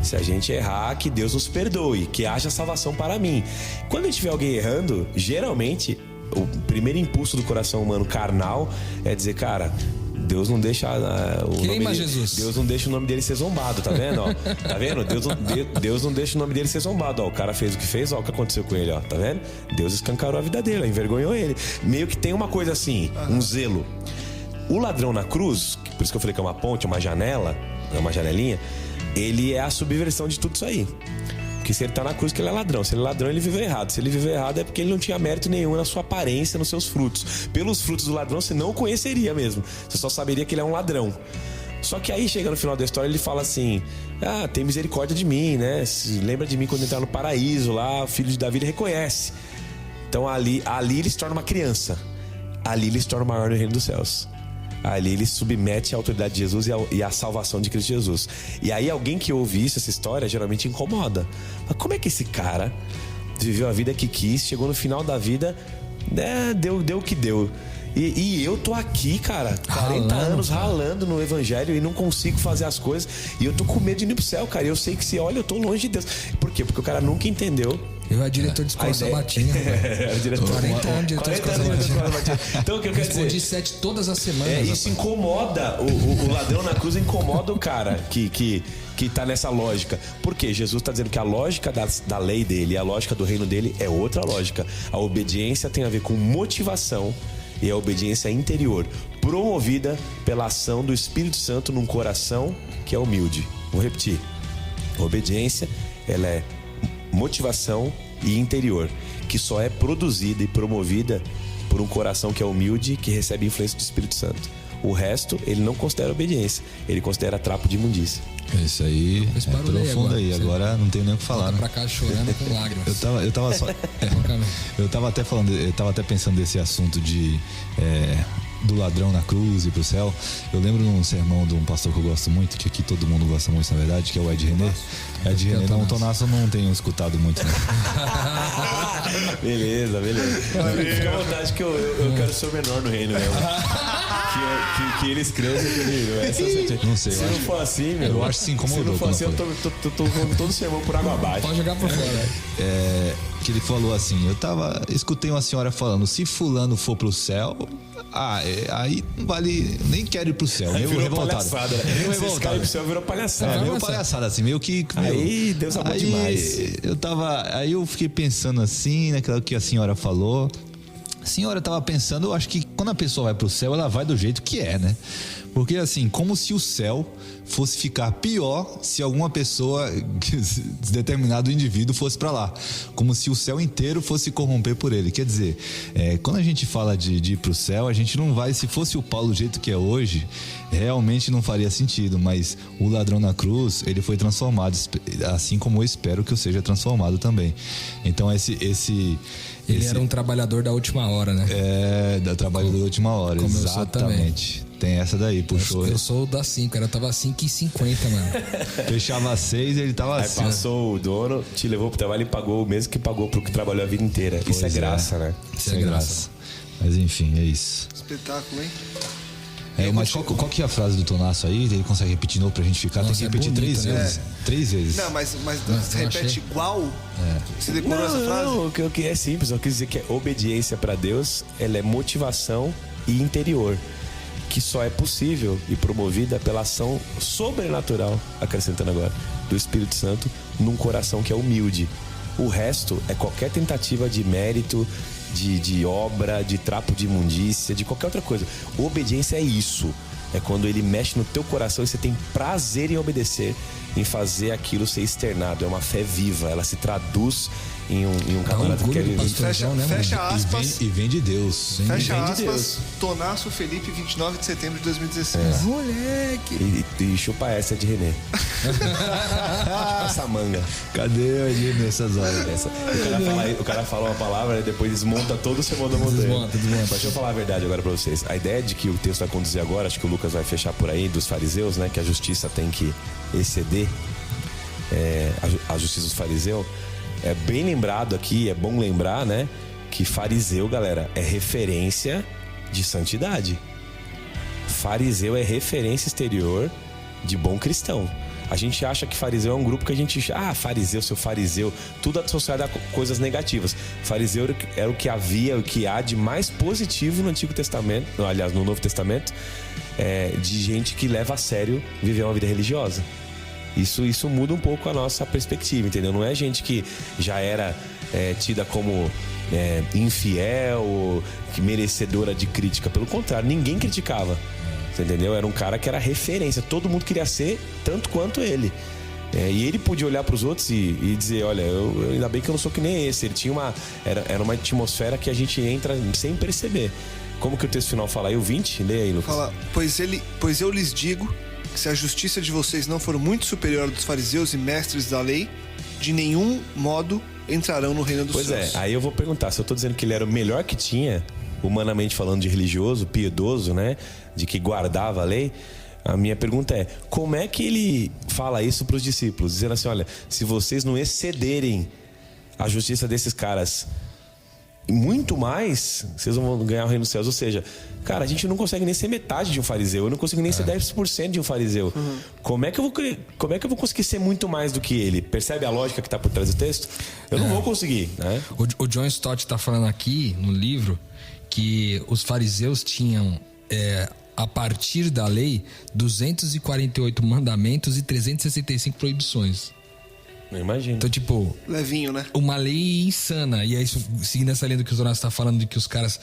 Se a gente errar, que Deus nos perdoe, que haja salvação para mim. Quando a gente vê alguém errando, geralmente o primeiro impulso do coração humano carnal é dizer, cara, Deus não deixa Deus não deixa o nome dele ser zombado, tá vendo? Ó? Tá vendo? Deus não deixa o nome dele ser zombado. Ó, o cara fez o que fez, ó, o que aconteceu com ele, ó, tá vendo? Deus escancarou a vida dele, ó, envergonhou ele. Meio que tem uma coisa assim, um zelo. O ladrão na cruz, por isso que eu falei que é uma ponte, uma janela, é uma janelinha, ele é a subversão de tudo isso aí. Porque se ele tá na cruz, que ele é ladrão. Se ele é ladrão, ele viveu errado. Se ele viveu errado, é porque ele não tinha mérito nenhum na sua aparência, nos seus frutos. Pelos frutos do ladrão, você não conheceria mesmo. Você só saberia que ele é um ladrão. Só que aí, chega no final da história, ele fala assim, tem misericórdia de mim, né? Lembra de mim quando entrar no paraíso lá, o filho de Davi, ele reconhece. Então ali ele se torna uma criança. Ali ele se torna o maior no reino dos céus. Ali ele submete a autoridade de Jesus e a salvação de Cristo Jesus. E aí alguém que ouve isso, essa história, geralmente incomoda. Mas como é que esse cara viveu a vida que quis, chegou no final da vida, deu o que deu? E eu tô aqui, cara, 40 anos ralando no evangelho e não consigo fazer as coisas. E eu tô com medo de ir pro céu, cara. Eu sei que se olha, eu tô longe de Deus. Por quê? Porque o cara nunca entendeu. Eu era diretor de escola sabatina. 40 anos de diretor de escola sabatina. Então o que eu quero dizer? Respondi 7 todas as semanas. Isso incomoda. O ladrão na cruz incomoda o cara que tá nessa lógica. Por quê? Jesus tá dizendo que a lógica da lei dele, a lógica do reino dele é outra lógica. A obediência tem a ver com motivação e a obediência interior, promovida pela ação do Espírito Santo num coração que é humilde. Vou repetir. A obediência, ela é motivação e interior, que só é produzida e promovida por um coração que é humilde, que recebe influência do Espírito Santo. O resto, ele não considera obediência, ele considera trapo de imundícia. Isso aí é profundo aí, agora não tem nem o que falar, né? Pra cá chorando com lágrimas. Eu tava até pensando nesse assunto do ladrão na cruz e pro céu. Eu lembro de um sermão de um pastor que eu gosto muito, que aqui todo mundo gosta muito, na verdade, que é o Ed René. Ed René, não, o Tonasso eu não tenho escutado muito, né? Beleza. Fica à vontade que eu quero ser o menor no reino mesmo. Que eles cresçam comigo. Não sei. Se não for assim, meu. Eu acho que se incomodou. Se não for assim, eu tô com todo o sermão por água abaixo. Pode jogar por fora. Que ele falou assim, escutei uma senhora falando, se fulano for pro céu, aí não vale, nem quero ir pro céu, meio revoltado. Se esse cara ir pro céu virou palhaçada. Meio palhaçada, assim, meio que... Aí Deus amou demais. Aí eu fiquei pensando assim, naquilo que a senhora falou. A senhora tava pensando, eu acho que quando a pessoa vai pro céu, ela vai do jeito que é, né? Porque assim, como se o céu fosse ficar pior se alguma pessoa, determinado indivíduo fosse para lá. Como se o céu inteiro fosse se corromper por ele. Quer dizer, quando a gente fala de ir pro céu, a gente não vai, se fosse o Paulo do jeito que é hoje, realmente não faria sentido, mas o ladrão na cruz, ele foi transformado, assim como eu espero que eu seja transformado também. Então Ele era um trabalhador da última hora, né? Da trabalhador da última hora, como exatamente. Tem essa daí, puxou. Eu sou da 5, era tava 5,50, mano. Fechava 6 e ele tava Aí assim. passou o dono, te levou pro trabalho e pagou o mesmo que pagou pro que trabalhou a vida inteira. Isso é Pois é. graça, né? Isso é graça. Mas enfim, é isso. Espetáculo, hein? Mas qual que é a frase do Tonasso aí? Ele consegue repetir de novo pra gente ficar? Nossa, tem que repetir é bonito, 3 né? vezes. 3 vezes. Não, mas você não repete achei. igual? Você decorou essa frase? Não, o que é simples. Eu quis dizer que a obediência pra Deus, ela é motivação e interior, que só é possível e promovida pela ação sobrenatural, acrescentando agora, do Espírito Santo num coração que é humilde. O resto é qualquer tentativa de mérito, de obra, de trapo de imundícia, de qualquer outra coisa. Obediência é isso. É quando ele mexe no teu coração e você tem prazer em obedecer, em fazer aquilo ser externado. É uma fé viva, ela se traduz em um camarada que orgulho quer do viver. pastorzão, né, Fecha mano? aspas. E vem de Deus. Fecha vem de aspas. Deus. Tonasso Felipe, 29 de setembro de 2016. Moleque! E chupa essa de Renê. Chupa essa manga. Cadê ele nessas horas? O cara fala uma palavra e depois desmonta todo o sermão da montanha. Desmonta. Mas deixa eu falar a verdade agora pra vocês. A ideia de que o texto vai conduzir agora, acho que o Lucas vai fechar por aí, dos fariseus, né? Que a justiça tem que exceder a justiça dos fariseus. É bem lembrado aqui, é bom lembrar, né? Que fariseu, galera, é referência de santidade. Fariseu é referência exterior de bom cristão. A gente acha que fariseu é um grupo que a gente... fariseu, seu fariseu. Tudo associado a coisas negativas. Fariseu era o que havia, o que há de mais positivo no Antigo Testamento, aliás, no Novo Testamento, de gente que leva a sério viver uma vida religiosa. Isso muda um pouco a nossa perspectiva, entendeu? Não é gente que já era tida como infiel, que merecedora de crítica. Pelo contrário, ninguém criticava. Você entendeu? Era um cara que era referência. Todo mundo queria ser tanto quanto ele. E ele podia olhar para os outros e dizer, olha, ainda bem que eu não sou que nem esse. Ele tinha era uma atmosfera que a gente entra sem perceber. Como que o texto final fala aí? O 20? Leia aí, Lucas. Fala, pois eu lhes digo que se a justiça de vocês não for muito superior à dos fariseus e mestres da lei, de nenhum modo entrarão no reino dos céus. Pois aí eu vou perguntar, se eu tô dizendo que ele era o melhor que tinha, humanamente falando, de religioso, piedoso, né? De que guardava a lei, a minha pergunta é, como é que ele fala isso pros discípulos? Dizendo assim, olha, se vocês não excederem a justiça desses caras muito mais, vocês vão ganhar o reino dos céus. Ou seja, cara, a gente não consegue nem ser metade de um fariseu. Eu não consigo nem ser 10% de um fariseu. Como é que eu vou conseguir ser muito mais do que ele? Percebe a lógica que está por trás do texto? Eu não vou conseguir, né? O John Stott está falando aqui no livro que os fariseus tinham, a partir da lei, 248 mandamentos e 365 proibições. Não imagino. Então, tipo... Levinho, né? Uma lei insana. E aí, seguindo essa lei do que o Zonato está falando, de que os caras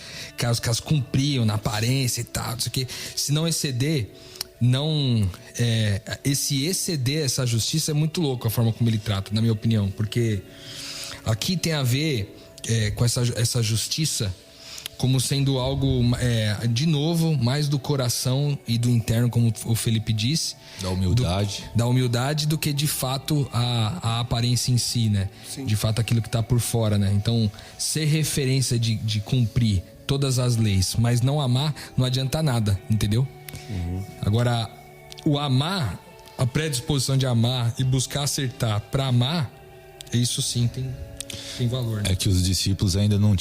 cumpriam na aparência e tal, não sei o quê. Se não exceder, esse exceder essa justiça é muito louco a forma como ele trata, na minha opinião. Porque aqui tem a ver com essa justiça como sendo algo, de novo, mais do coração e do interno, como o Felipe disse. Da humildade. Da humildade do que, de fato, a aparência em si, né? Sim. De fato, aquilo que está por fora, né? Então, ser referência de cumprir todas as leis, mas não amar, não adianta nada, entendeu? Uhum. Agora, o amar, a predisposição de amar e buscar acertar para amar, isso sim tem valor, né? É que os discípulos ainda não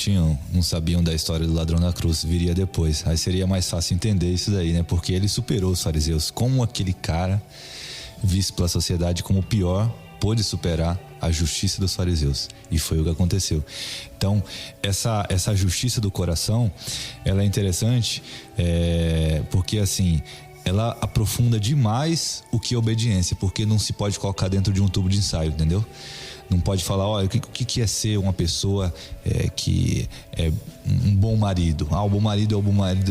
sabiam da história do ladrão na cruz, viria depois. Aí seria mais fácil entender isso daí, né? Porque ele superou os fariseus. Como aquele cara, visto pela sociedade como o pior, pôde superar a justiça dos fariseus. E foi o que aconteceu. Então, essa justiça do coração, ela é interessante, porque assim, ela aprofunda demais o que é obediência, porque não se pode colocar dentro de um tubo de ensaio, entendeu? Não pode falar, olha, o que é ser uma pessoa que é um bom marido? O bom marido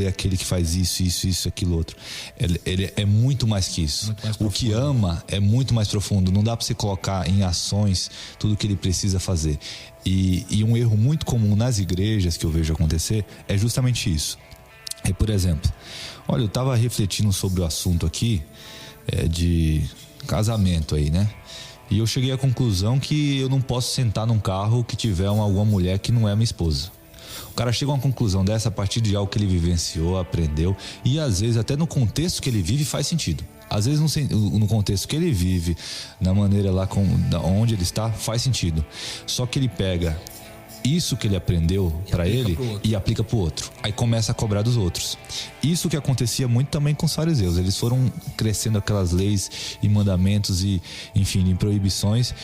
é aquele que faz isso, aquilo outro. Ele é muito mais que isso. O que ama é muito mais profundo. Não dá para você colocar em ações tudo o que ele precisa fazer. E um erro muito comum nas igrejas que eu vejo acontecer é justamente isso. Por exemplo, olha, eu estava refletindo sobre o assunto aqui de casamento aí, né? E eu cheguei à conclusão que eu não posso sentar num carro que tiver alguma mulher que não é minha esposa. O cara chega a uma conclusão dessa a partir de algo que ele vivenciou, aprendeu, e às vezes até no contexto que ele vive faz sentido. Às vezes no contexto que ele vive, na maneira lá onde ele está, faz sentido. Só que ele pega isso que ele aprendeu para ele e aplica pro outro. Aí começa a cobrar dos outros. Isso que acontecia muito também com os fariseus. Eles foram crescendo aquelas leis e mandamentos e, enfim, em proibições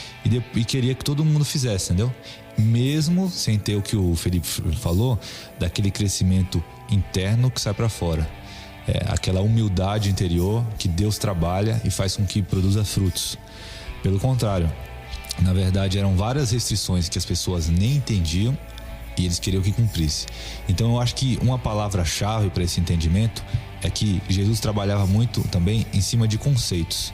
e queria que todo mundo fizesse, entendeu? Mesmo sem ter o que o Felipe falou, daquele crescimento interno que sai para fora. Aquela humildade interior que Deus trabalha e faz com que produza frutos. Pelo contrário, na verdade eram várias restrições que as pessoas nem entendiam e eles queriam que cumprisse. Então eu acho que uma palavra-chave para esse entendimento é que Jesus trabalhava muito também em cima de conceitos.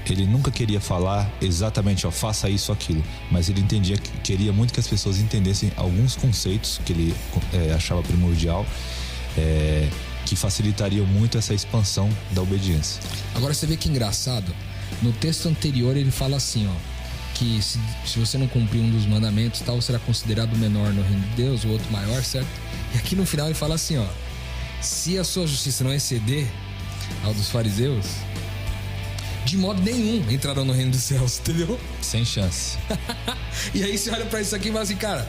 Ele nunca queria falar exatamente, faça isso ou aquilo, mas ele entendia que queria muito que as pessoas entendessem alguns conceitos que ele achava primordial, que facilitariam muito essa expansão da obediência. Agora você vê que engraçado, no texto anterior ele fala assim, que se você não cumprir um dos mandamentos, tal, será considerado menor no reino de Deus, o outro maior, certo? E aqui no final ele fala assim, se a sua justiça não exceder ao dos fariseus, de modo nenhum entrarão no reino dos céus, entendeu? Sem chance. E aí você olha pra isso aqui e fala assim, cara,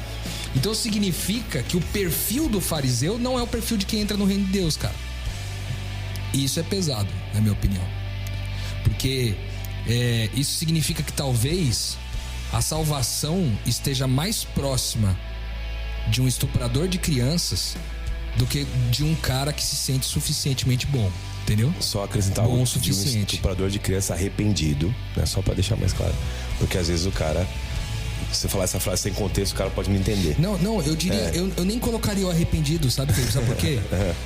então significa que o perfil do fariseu não é o perfil de quem entra no reino de Deus, cara. E isso é pesado, na minha opinião. Porque isso significa que talvez a salvação esteja mais próxima de um estuprador de crianças do que de um cara que se sente suficientemente bom, entendeu? Só acrescentar bom algo o de um suficiente. estuprador de criança arrependido, né? Só pra deixar mais claro. Porque às vezes o cara, se você falar essa frase sem contexto, o cara pode não entender. Não, eu diria, eu nem colocaria o arrependido, sabe, Felipe? Sabe por quê?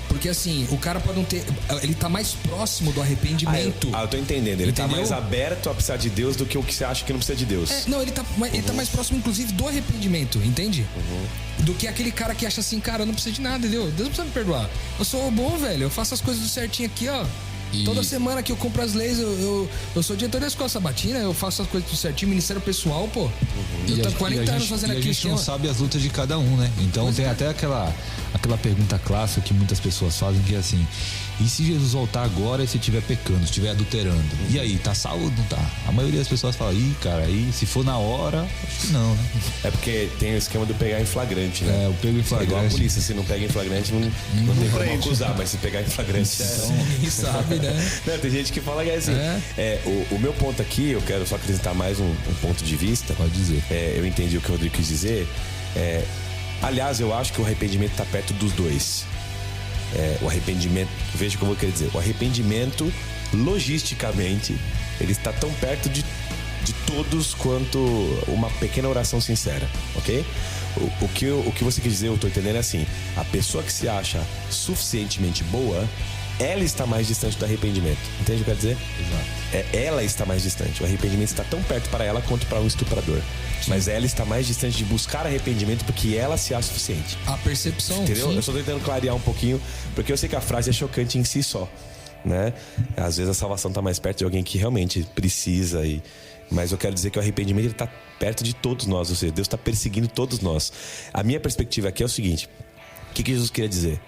Porque assim, o cara pode não ter, ele tá mais próximo do arrependimento. Eu tô entendendo. Ele Entendeu? tá mais aberto a precisar de Deus do que o que você acha que não precisa de Deus. Ele tá mais próximo, inclusive, do arrependimento, entende? Do que aquele cara que acha assim, cara, eu não preciso de nada, entendeu? Deus não precisa me perdoar. Eu sou bom, velho, eu faço as coisas do certinho aqui, Toda semana que eu compro as leis, eu sou diretor da escola sabatina, eu faço as coisas do certinho, ministério pessoal, pô. Eu tô 40 anos fazendo aqui. A gente não sabe as lutas de cada um, né? Então tem até aquela pergunta clássica que muitas pessoas fazem, que é assim: e se Jesus voltar agora e se estiver pecando, se estiver adulterando? E aí, tá salvo ou não tá? A maioria das pessoas fala, cara, aí se for na hora, acho que não, né? É porque tem o esquema do pegar em flagrante, né? O pego em flagrante. É igual a polícia, se não pega em flagrante, não tem como acusar, mas se pegar em flagrante, Ninguém sabe, né? Não, tem gente que fala que é assim. O meu ponto aqui, eu quero só acrescentar mais um ponto de vista. Pode dizer. Eu entendi o que o Rodrigo quis dizer. Aliás, eu acho que o arrependimento está perto dos dois. O arrependimento, veja o que eu vou querer dizer. O arrependimento, logisticamente, ele está tão perto de todos quanto uma pequena oração sincera, ok? O que você quer dizer, eu estou entendendo, é assim: a pessoa que se acha suficientemente boa, ela está mais distante do arrependimento. Entende o que eu quero dizer? Exato. Ela está mais distante. O arrependimento está tão perto para ela quanto para um estuprador. Sim. Mas ela está mais distante de buscar arrependimento porque ela se acha suficiente. A percepção, entendeu? sim. Eu só estou tentando clarear um pouquinho, porque eu sei que a frase é chocante em si só, né? Às vezes a salvação está mais perto de alguém que realmente precisa, mas eu quero dizer que o arrependimento está perto de todos nós. Ou seja, Deus está perseguindo todos nós. A minha perspectiva aqui é o seguinte: o que Jesus queria dizer?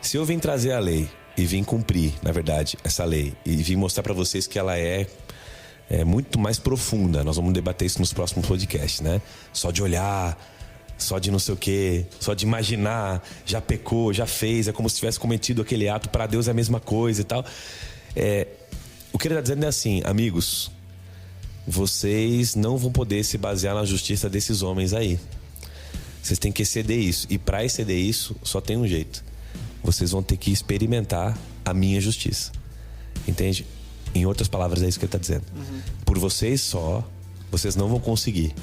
Se eu vim trazer a lei e vim cumprir, na verdade, essa lei, e vim mostrar para vocês que ela é muito mais profunda. Nós vamos debater isso nos próximos podcasts, né? Só de olhar, só de não sei o quê, só de imaginar, já pecou, já fez, é como se tivesse cometido aquele ato, para Deus é a mesma coisa e tal. O que ele está dizendo é assim: amigos, vocês não vão poder se basear na justiça desses homens aí. Vocês têm que exceder isso. E para exceder isso, só tem um jeito: vocês vão ter que experimentar a minha justiça. Entende? Em outras palavras, é isso que ele está dizendo. Por vocês só, vocês não vão conseguir.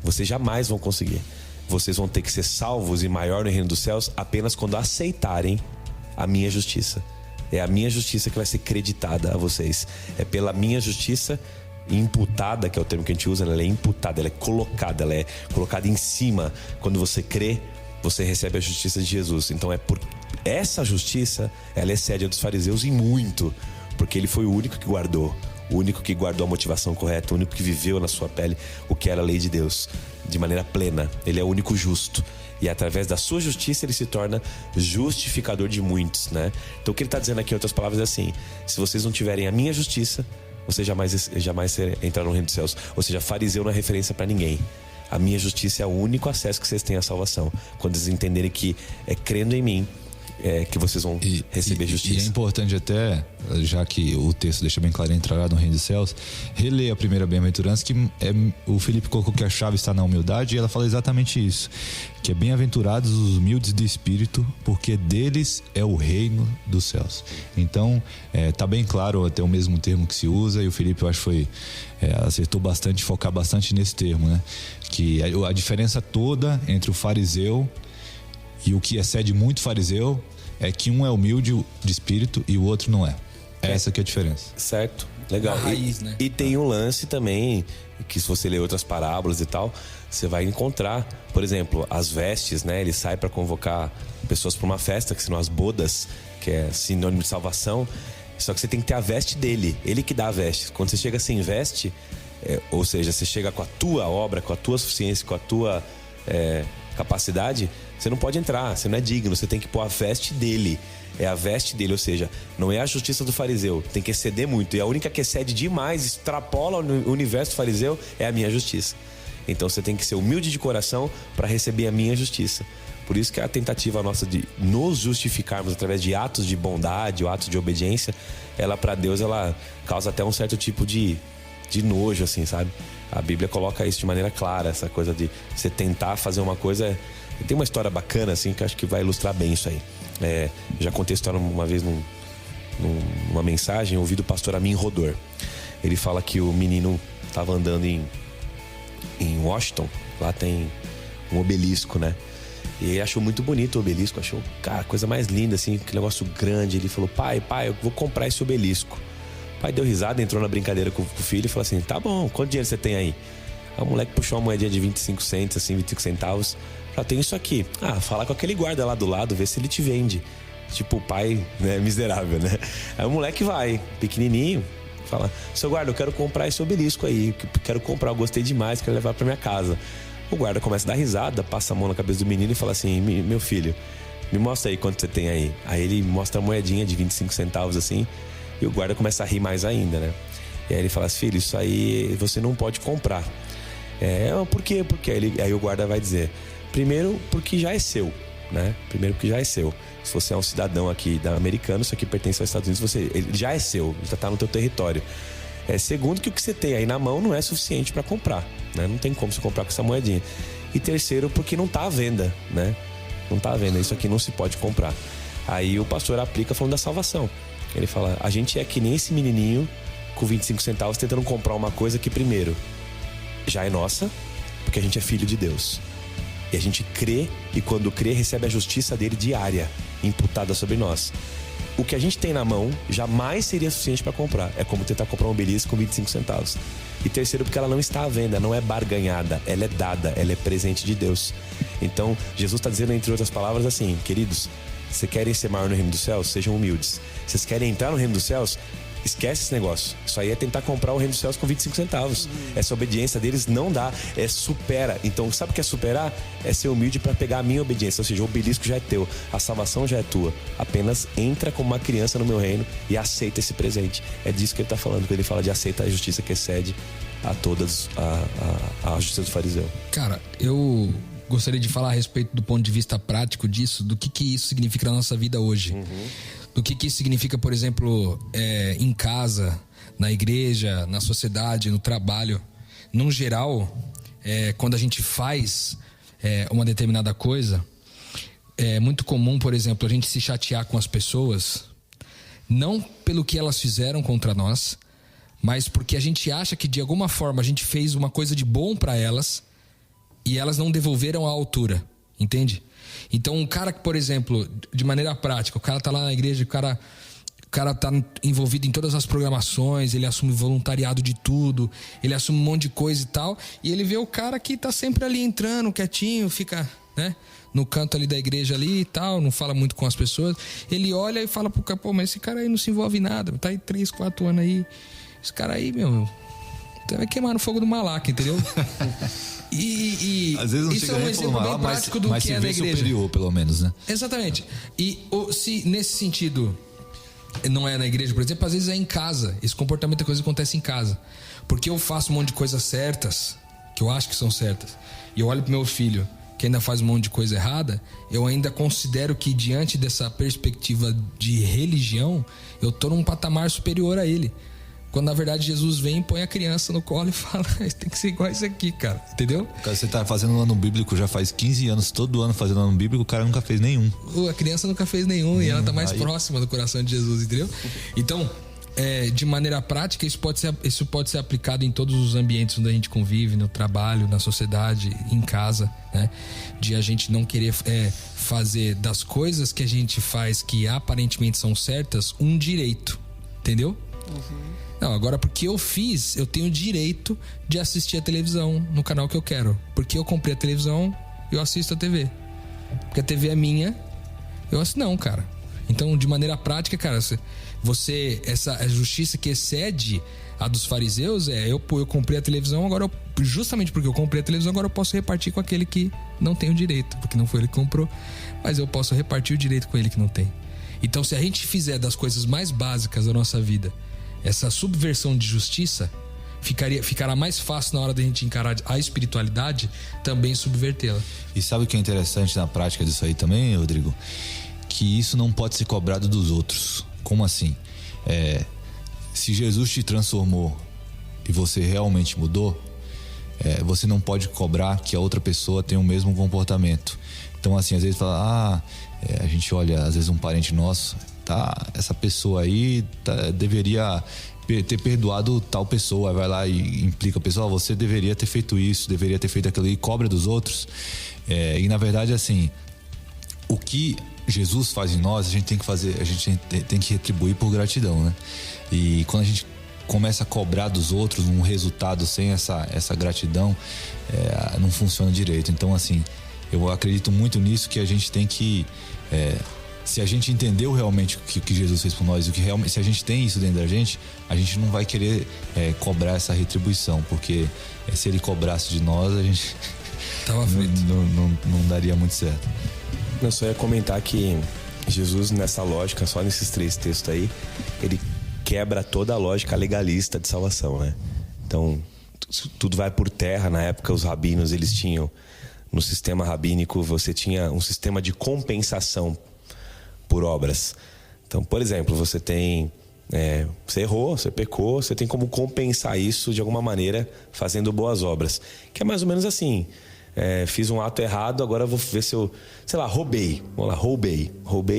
Vocês jamais vão conseguir. Vocês vão ter que ser salvos e maior no reino dos céus apenas quando aceitarem a minha justiça. É a minha justiça que vai ser creditada a vocês. É pela minha justiça imputada, que é o termo que a gente usa, ela é imputada, ela é colocada em cima. Quando você crê, você recebe a justiça de Jesus. Então é por essa justiça, ela excede a dos fariseus em muito, porque ele foi o único que guardou o único que guardou a motivação correta, o único que viveu na sua pele o que era a lei de Deus de maneira plena. Ele é o único justo. E através da sua justiça ele se torna justificador de muitos, né? Então o que ele está dizendo aqui, em outras palavras, é assim: se vocês não tiverem a minha justiça, vocês jamais entrarão no reino dos céus. Ou seja, fariseu não é referência para ninguém. A minha justiça é o único acesso que vocês têm à salvação. Quando eles entenderem que é crendo em mim que vocês vão receber justiça. E é importante até, já que o texto deixa bem claro, entrar no reino dos céus, reler a primeira bem-aventurança, que o Felipe colocou que a chave está na humildade, e ela fala exatamente isso, que é bem-aventurados os humildes de espírito, porque deles é o reino dos céus. Então, tá bem claro até o mesmo termo que se usa, e o Felipe, eu acho que acertou bastante, focar bastante nesse termo, né? Que a diferença toda entre o fariseu e o que excede muito fariseu é que um é humilde de espírito e o outro não é. Essa que é a diferença. Certo, legal. Raiz, né? E tem um lance também, que se você ler outras parábolas e tal, você vai encontrar, por exemplo, as vestes, né? Ele sai para convocar pessoas para uma festa, que são as bodas, que é sinônimo de salvação. Só que você tem que ter a veste dele, ele que dá a veste. Quando você chega sem veste, ou seja, você chega com a tua obra, com a tua suficiência, com a tua capacidade, você não pode entrar, você não é digno, você tem que pôr a veste dele. É a veste dele, ou seja, não é a justiça do fariseu, tem que exceder muito. E a única que excede demais, extrapola o universo do fariseu, é a minha justiça. Então você tem que ser humilde de coração para receber a minha justiça. Por isso que a tentativa nossa de nos justificarmos através de atos de bondade ou atos de obediência, ela para Deus, ela causa até um certo tipo de nojo, assim, sabe? A Bíblia coloca isso de maneira clara, essa coisa de você tentar fazer uma coisa. Tem uma história bacana, assim, que acho que vai ilustrar bem isso aí. Já contei a história uma vez numa mensagem, ouvi do pastor Amin Rodor. Ele fala que o menino estava andando em Washington, lá tem um obelisco, né? E ele achou muito bonito o obelisco, achou, cara, a coisa mais linda, assim, que negócio grande. Ele falou: pai, eu vou comprar esse obelisco. O pai deu risada, entrou na brincadeira com o filho e falou assim: tá bom, quanto dinheiro você tem aí? Aí o moleque puxou uma moedinha de 25 cents, assim, 25 centavos. Falou: tem isso aqui. Fala com aquele guarda lá do lado, vê se ele te vende. Tipo, o pai, né, miserável, né? Aí o moleque vai, pequenininho, fala: seu guarda, eu quero comprar esse obelisco aí, quero comprar, eu gostei demais, quero levar pra minha casa. O guarda começa a dar risada, passa a mão na cabeça do menino e fala assim: meu filho, me mostra aí quanto você tem aí. Aí ele mostra a moedinha de 25 centavos assim, e o guarda começa a rir mais ainda, né? E aí ele fala assim: filho, isso aí você não pode comprar. Por quê? Porque aí o guarda vai dizer: primeiro, porque já é seu, né? Primeiro, porque já é seu. Se você é um cidadão aqui americano, isso aqui pertence aos Estados Unidos, ele já é seu, já está no teu território. Segundo, que o que você tem aí na mão não é suficiente para comprar, né? Não tem como você comprar com essa moedinha. E terceiro, porque não está à venda, né? Não está à venda, isso aqui não se pode comprar. Aí o pastor aplica falando da salvação. Ele fala: a gente é que nem esse menininho com 25 centavos tentando comprar uma coisa que, primeiro, já é nossa, porque a gente é filho de Deus. E a gente crê, e quando crê, recebe a justiça dele diária, imputada sobre nós. O que a gente tem na mão jamais seria suficiente para comprar. É como tentar comprar um obelisco com 25 centavos. E terceiro, porque ela não está à venda, não é barganhada, ela é dada, ela é presente de Deus. Então, Jesus está dizendo, entre outras palavras, assim: queridos, vocês querem ser maior no reino dos céus? Sejam humildes. Vocês querem entrar no reino dos céus? Esquece esse negócio. Isso aí é tentar comprar o reino dos céus com 25 centavos. Essa obediência deles não dá, supera. Então, sabe o que é superar? É ser humilde para pegar a minha obediência. Ou seja, o obelisco já é teu, a salvação já é tua. Apenas entra como uma criança no meu reino e aceita esse presente. É disso que ele está falando, quando ele fala de aceita a justiça que excede a todas a justiça do fariseu. Cara, eu gostaria de falar a respeito do ponto de vista prático disso, do que isso significa na nossa vida hoje. Do que isso significa, por exemplo, em casa, na igreja, na sociedade, no trabalho. No geral, quando a gente faz uma determinada coisa, é muito comum, por exemplo, a gente se chatear com as pessoas, não pelo que elas fizeram contra nós, mas porque a gente acha que de alguma forma a gente fez uma coisa de bom para elas e elas não devolveram à altura, entende? Então um cara que, por exemplo, de maneira prática, o cara tá lá na igreja, o cara tá envolvido em todas as programações, ele assume voluntariado de tudo, ele assume um monte de coisa e tal, e ele vê o cara que tá sempre ali entrando quietinho, fica, né, no canto ali da igreja ali e tal, não fala muito com as pessoas. Ele olha e fala pro cara: pô, mas esse cara aí não se envolve em nada, tá aí 3, 4 anos aí, Esse cara aí, meu, você vai queimar no fogo do malaco, entendeu? E às vezes não isso chega é um nem exemplo bem prático do mas que se é na vê igreja. superior, pelo menos, né? Exatamente. E se nesse sentido não é na igreja, por exemplo, às vezes é em casa. Esse comportamento é coisa que acontece em casa. Porque eu faço um monte de coisas certas, que eu acho que são certas, e eu olho pro meu filho, que ainda faz um monte de coisa errada, eu ainda considero que diante dessa perspectiva de religião, eu tô num patamar superior a ele. Quando na verdade Jesus vem e põe a criança no colo e fala, tem que ser igual isso aqui, cara, entendeu? Cara, você tá fazendo um ano bíblico já faz 15 anos, todo ano fazendo ano bíblico, o cara nunca fez nenhum. A criança nunca fez nenhum e ela tá mais próxima do coração de Jesus, entendeu? Então, de maneira prática, isso pode ser aplicado em todos os ambientes onde a gente convive, no trabalho, na sociedade, em casa, né? De a gente não querer fazer das coisas que a gente faz que aparentemente são certas um direito, entendeu? Não, agora porque eu fiz, eu tenho o direito de assistir a televisão no canal que eu quero. Porque eu comprei a televisão, eu assisto a TV. Porque a TV é minha, eu assisto. Não, cara. Então, de maneira prática, cara, essa justiça que excede a dos fariseus eu comprei a televisão, agora justamente porque eu comprei a televisão, agora eu posso repartir com aquele que não tem o direito, porque não foi ele que comprou, mas eu posso repartir o direito com ele que não tem. Então, se a gente fizer das coisas mais básicas da nossa vida essa subversão de justiça, ficará mais fácil na hora da gente encarar a espiritualidade também subvertê-la. E sabe o que é interessante na prática disso aí também, Rodrigo? Que isso não pode ser cobrado dos outros. Como assim? Se Jesus te transformou e você realmente mudou, você não pode cobrar que a outra pessoa tenha o mesmo comportamento. Então, assim, às vezes fala, a gente olha, às vezes um parente nosso, essa pessoa aí deveria ter perdoado tal pessoa, vai lá e implica a pessoa, você deveria ter feito isso, deveria ter feito aquilo, e cobra dos outros. E na verdade, assim, o que Jesus faz em nós, a gente tem que fazer, a gente tem que retribuir por gratidão, né? E quando a gente começa a cobrar dos outros um resultado sem essa gratidão, não funciona direito. Então, assim, eu acredito muito nisso, que a gente tem que se a gente entendeu realmente o que Jesus fez por nós, se a gente tem isso dentro da gente, a gente não vai querer cobrar essa retribuição, porque se ele cobrasse de nós, a gente não daria muito certo. Eu só ia comentar que Jesus, nessa lógica, só nesses 3 textos aí, ele quebra toda a lógica legalista de salvação, né? Então, tudo vai por terra. Na época, os rabinos, eles tinham, no sistema rabínico, você tinha um sistema de compensação por obras. Então, por exemplo, você tem você errou, você pecou, você tem como compensar isso de alguma maneira fazendo boas obras, que é mais ou menos assim: fiz um ato errado, agora eu vou ver se eu, sei lá, roubei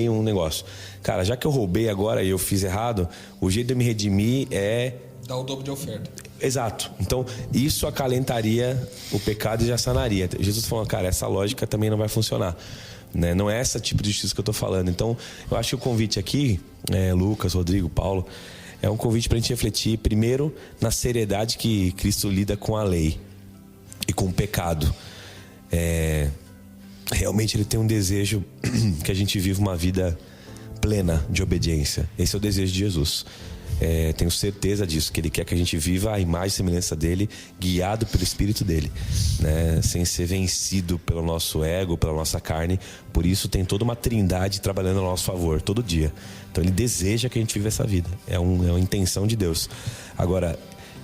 um negócio. Cara, já que eu roubei agora e eu fiz errado, o jeito de eu me redimir é dar o dobro de oferta. Exato. Então, isso acalentaria o pecado e já sanaria. Jesus falou, cara, essa lógica também não vai funcionar, né? Não é esse tipo de justiça que eu estou falando. Então, eu acho que o convite aqui, Lucas, Rodrigo, Paulo, é um convite para a gente refletir, primeiro, na seriedade que Cristo lida com a lei e com o pecado. Realmente ele tem um desejo que a gente viva uma vida plena de obediência. Esse é o desejo de Jesus. Tenho certeza disso, que ele quer que a gente viva a imagem e semelhança dele, guiado pelo Espírito dele, né? Sem ser vencido pelo nosso ego, pela nossa carne. Por isso tem toda uma trindade trabalhando a nosso favor, todo dia. Então ele deseja que a gente viva essa vida, é uma intenção de Deus. Agora,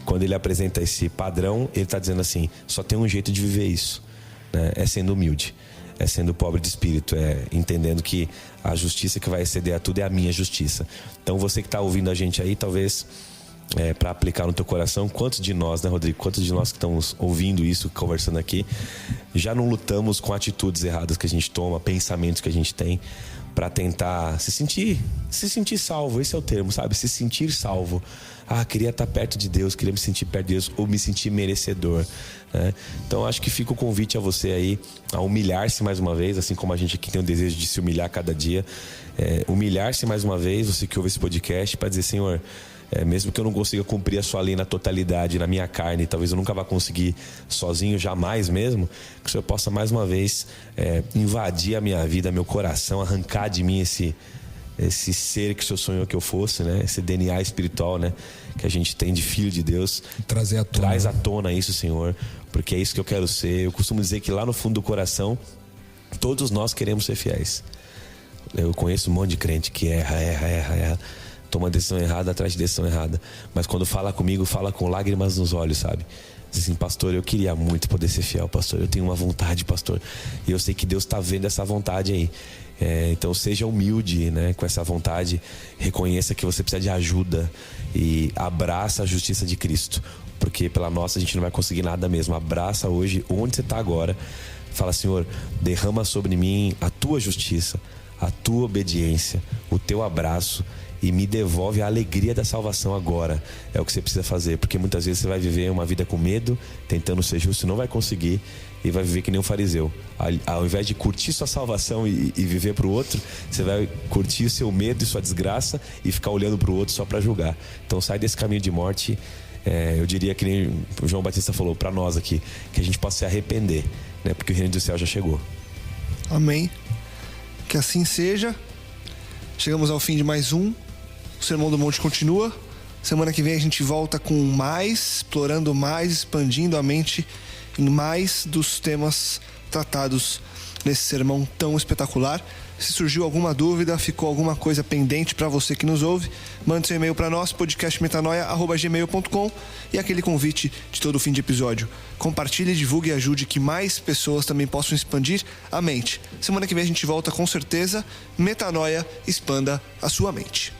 quando ele apresenta esse padrão, ele está dizendo assim, só tem um jeito de viver isso, né? É sendo humilde, é sendo pobre de espírito, entendendo que a justiça que vai exceder a tudo é a minha justiça. Então você que está ouvindo a gente aí, talvez para aplicar no teu coração, quantos de nós, né, Rodrigo? Quantos de nós que estamos ouvindo isso, conversando aqui, já não lutamos com atitudes erradas que a gente toma, pensamentos que a gente tem, para tentar se sentir salvo? Esse é o termo, sabe? Se sentir salvo. Queria estar perto de Deus, queria me sentir perto de Deus, ou me sentir merecedor, né? Então acho que fica o convite a você aí a humilhar-se mais uma vez, assim como a gente aqui tem o desejo de se humilhar cada dia, humilhar-se mais uma vez, você que ouve esse podcast, para dizer, Senhor, mesmo que eu não consiga cumprir a sua lei na totalidade, na minha carne, talvez eu nunca vá conseguir sozinho, jamais mesmo, que o Senhor possa mais uma vez invadir a minha vida, meu coração, arrancar de mim esse ser que o Senhor sonhou que eu fosse, né? Esse DNA espiritual, né? Que a gente tem de filho de Deus. Trazer à tona. Traz à tona isso, Senhor, porque é isso que eu quero ser. Eu costumo dizer que lá no fundo do coração, todos nós queremos ser fiéis. Eu conheço um monte de crente que erra, toma decisão errada atrás de decisão errada. Mas quando fala comigo, fala com lágrimas nos olhos, sabe? Diz assim, pastor, eu queria muito poder ser fiel, pastor. Eu tenho uma vontade, pastor. E eu sei que Deus está vendo essa vontade aí. Então seja humilde, né, com essa vontade. Reconheça que você precisa de ajuda. E abraça a justiça de Cristo. Porque pela nossa a gente não vai conseguir nada mesmo. Abraça hoje, onde você está agora. Fala, Senhor, derrama sobre mim a tua justiça, a tua obediência, o teu abraço, e me devolve a alegria da salvação agora. É o que você precisa fazer, porque muitas vezes você vai viver uma vida com medo, tentando ser justo, não vai conseguir, e vai viver que nem um fariseu. Ao invés de curtir sua salvação e viver para o outro, você vai curtir o seu medo e sua desgraça e ficar olhando para o outro só para julgar. Então sai desse caminho de morte. Eu diria que nem o João Batista falou para nós aqui, que a gente possa se arrepender, né? Porque o reino do céu já chegou. Amém. Que assim seja. Chegamos ao fim de mais um. O Sermão do Monte continua. Semana que vem a gente volta com mais, explorando mais, expandindo a mente em mais dos temas tratados nesse sermão tão espetacular. Se surgiu alguma dúvida, ficou alguma coisa pendente para você que nos ouve, mande seu e-mail para nós, podcastmetanoia@gmail.com, e aquele convite de todo fim de episódio. Compartilhe, divulgue e ajude que mais pessoas também possam expandir a mente. Semana que vem a gente volta com certeza. Metanoia, expanda a sua mente.